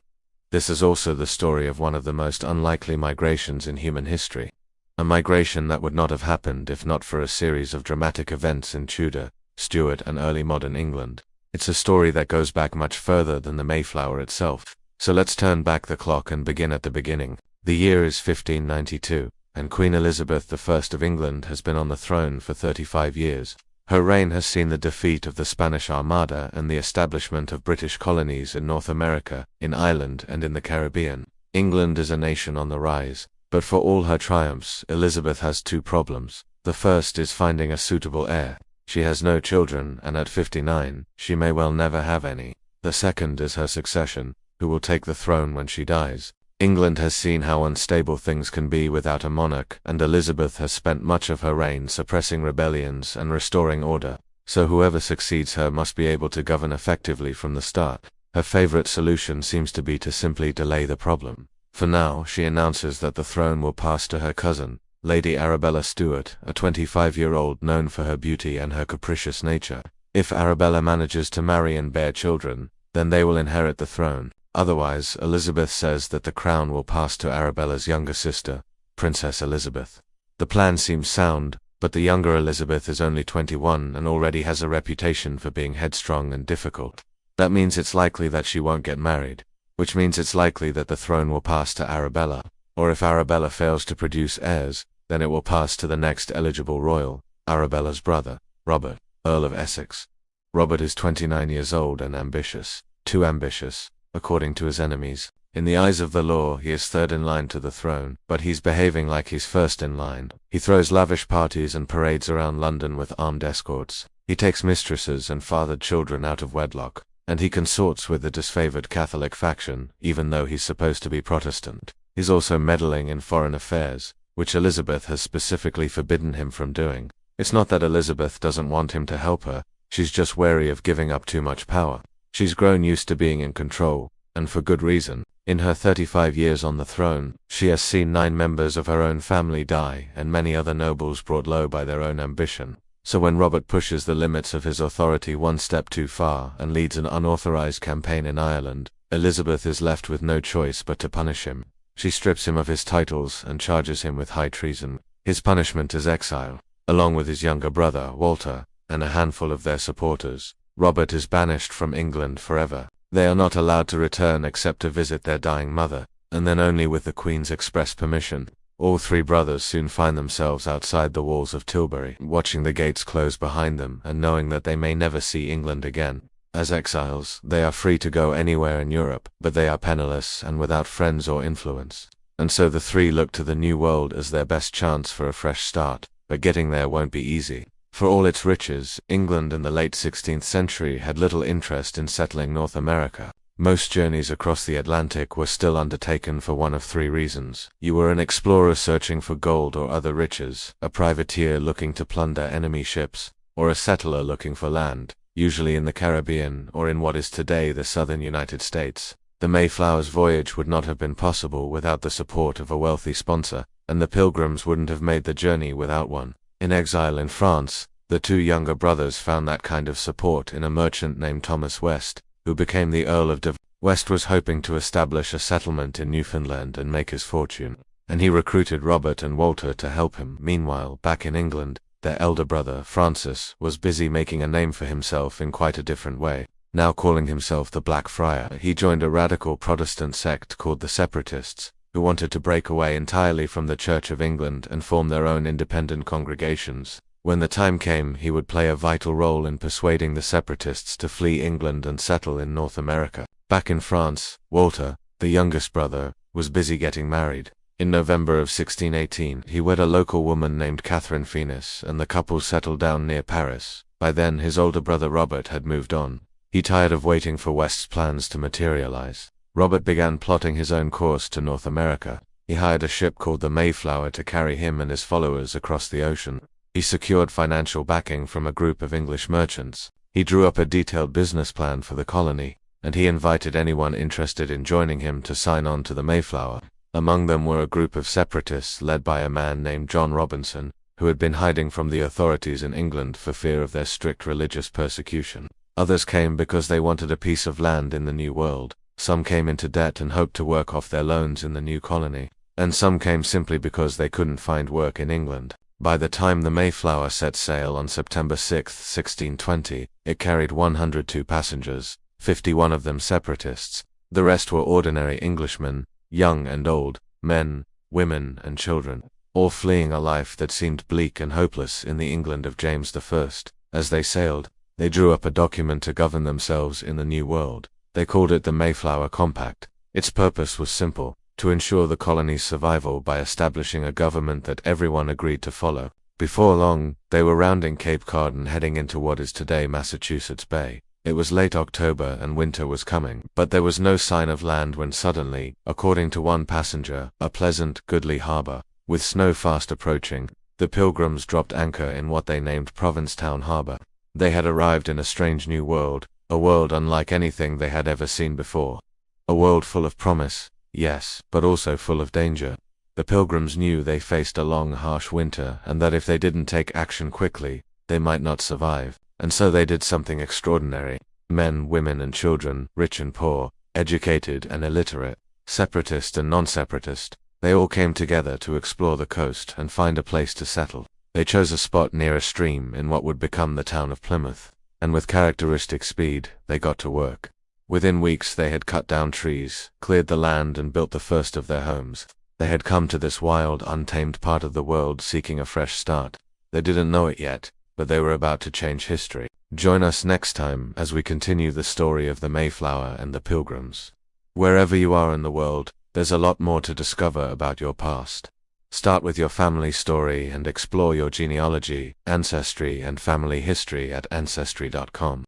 This is also the story of one of the most unlikely migrations in human history. A migration that would not have happened if not for a series of dramatic events in Tudor, Stuart, and early modern England. It's a story that goes back much further than the Mayflower itself. So let's turn back the clock and begin at the beginning. The year is 1592, and Queen Elizabeth I of England has been on the throne for 35 years. Her reign has seen the defeat of the Spanish Armada and the establishment of British colonies in North America, in Ireland, and in the Caribbean. England is a nation on the rise, but for all her triumphs, Elizabeth has two problems. The first is finding a suitable heir. She has no children, and at 59, she may well never have any. The second is her succession, who will take the throne when she dies. England has seen how unstable things can be without a monarch, and Elizabeth has spent much of her reign suppressing rebellions and restoring order, so whoever succeeds her must be able to govern effectively from the start. Her favorite solution seems to be to simply delay the problem. For now, she announces that the throne will pass to her cousin, Lady Arabella Stuart, a 25-year-old known for her beauty and her capricious nature. If Arabella manages to marry and bear children, then they will inherit the throne. Otherwise, Elizabeth says that the crown will pass to Arabella's younger sister, Princess Elizabeth. The plan seems sound, but the younger Elizabeth is only 21 and already has a reputation for being headstrong and difficult. That means it's likely that she won't get married, which means it's likely that the throne will pass to Arabella, or if Arabella fails to produce heirs, then it will pass to the next eligible royal, Arabella's brother, Robert, Earl of Essex. Robert is 29 years old and ambitious, too ambitious, according to his enemies. In the eyes of the law, he is third in line to the throne, but he's behaving like he's first in line. He throws lavish parties and parades around London with armed escorts. He takes mistresses and fathered children out of wedlock, and he consorts with the disfavored Catholic faction, even though he's supposed to be Protestant. He's also meddling in foreign affairs, which Elizabeth has specifically forbidden him from doing. It's not that Elizabeth doesn't want him to help her, she's just wary of giving up too much power. She's grown used to being in control, and for good reason. In her 35 years on the throne, she has seen 9 members of her own family die and many other nobles brought low by their own ambition. So when Robert pushes the limits of his authority one step too far and leads an unauthorized campaign in Ireland, Elizabeth is left with no choice but to punish him. She strips him of his titles and charges him with high treason. His punishment is exile, along with his younger brother, Walter, and a handful of their supporters. Robert is banished from England forever. They are not allowed to return except to visit their dying mother, and then only with the Queen's express permission. All 3 brothers soon find themselves outside the walls of Tilbury, watching the gates close behind them and knowing that they may never see England again. As exiles, they are free to go anywhere in Europe, but they are penniless and without friends or influence. And so the 3 look to the New World as their best chance for a fresh start, but getting there won't be easy. For all its riches, England in the late 16th century had little interest in settling North America. Most journeys across the Atlantic were still undertaken for one of three reasons. You were an explorer searching for gold or other riches, a privateer looking to plunder enemy ships, or a settler looking for land, usually in the Caribbean or in what is today the southern United States. The Mayflower's voyage would not have been possible without the support of a wealthy sponsor, and the Pilgrims wouldn't have made the journey without one. In exile in France, the two younger brothers found that kind of support in a merchant named Thomas West, who became the Earl of Devon. West was hoping to establish a settlement in Newfoundland and make his fortune, and he recruited Robert and Walter to help him. Meanwhile, back in England, their elder brother, Francis, was busy making a name for himself in quite a different way. Now calling himself the Black Friar, he joined a radical Protestant sect called the Separatists, who wanted to break away entirely from the Church of England and form their own independent congregations. When the time came, he would play a vital role in persuading the Separatists to flee England and settle in North America. Back in France, Walter, the youngest brother, was busy getting married. In November of 1618, he wed a local woman named Catherine Phoenix, and the couple settled down near Paris. By then, his older brother Robert had moved on. He tired of waiting for West's plans to materialize. Robert began plotting his own course to North America. He hired a ship called the Mayflower to carry him and his followers across the ocean. He secured financial backing from a group of English merchants. He drew up a detailed business plan for the colony, and he invited anyone interested in joining him to sign on to the Mayflower. Among them were a group of separatists led by a man named John Robinson, who had been hiding from the authorities in England for fear of their strict religious persecution. Others came because they wanted a piece of land in the New World. Some came into debt and hoped to work off their loans in the new colony, and some came simply because they couldn't find work in England. By the time the Mayflower set sail on September 6, 1620, it carried 102 passengers, 51 of them separatists. The rest were ordinary Englishmen, young and old, men, women, and children, all fleeing a life that seemed bleak and hopeless in the England of James I. As they sailed, they drew up a document to govern themselves in the New World. They called it the Mayflower Compact. Its purpose was simple: to ensure the colony's survival by establishing a government that everyone agreed to follow. Before long, they were rounding Cape Cod and heading into what is today Massachusetts Bay. It was late October and winter was coming, but there was no sign of land when suddenly, according to one passenger, a pleasant, goodly harbor, with snow fast approaching, the Pilgrims dropped anchor in what they named Provincetown Harbor. They had arrived in a strange new world, a world unlike anything they had ever seen before. A world full of promise, yes, but also full of danger. The Pilgrims knew they faced a long, harsh winter, and that if they didn't take action quickly, they might not survive. And so they did something extraordinary. Men, women, and children, rich and poor, educated and illiterate, separatist and non-separatist, they all came together to explore the coast and find a place to settle. They chose a spot near a stream in what would become the town of Plymouth, and with characteristic speed, they got to work. Within weeks they had cut down trees, cleared the land, and built the first of their homes. They had come to this wild, untamed part of the world seeking a fresh start. They didn't know it yet, but they were about to change history. Join us next time as we continue the story of the Mayflower and the Pilgrims. Wherever you are in the world, there's a lot more to discover about your past. Start with your family story and explore your genealogy, ancestry, and family history at Ancestry.com.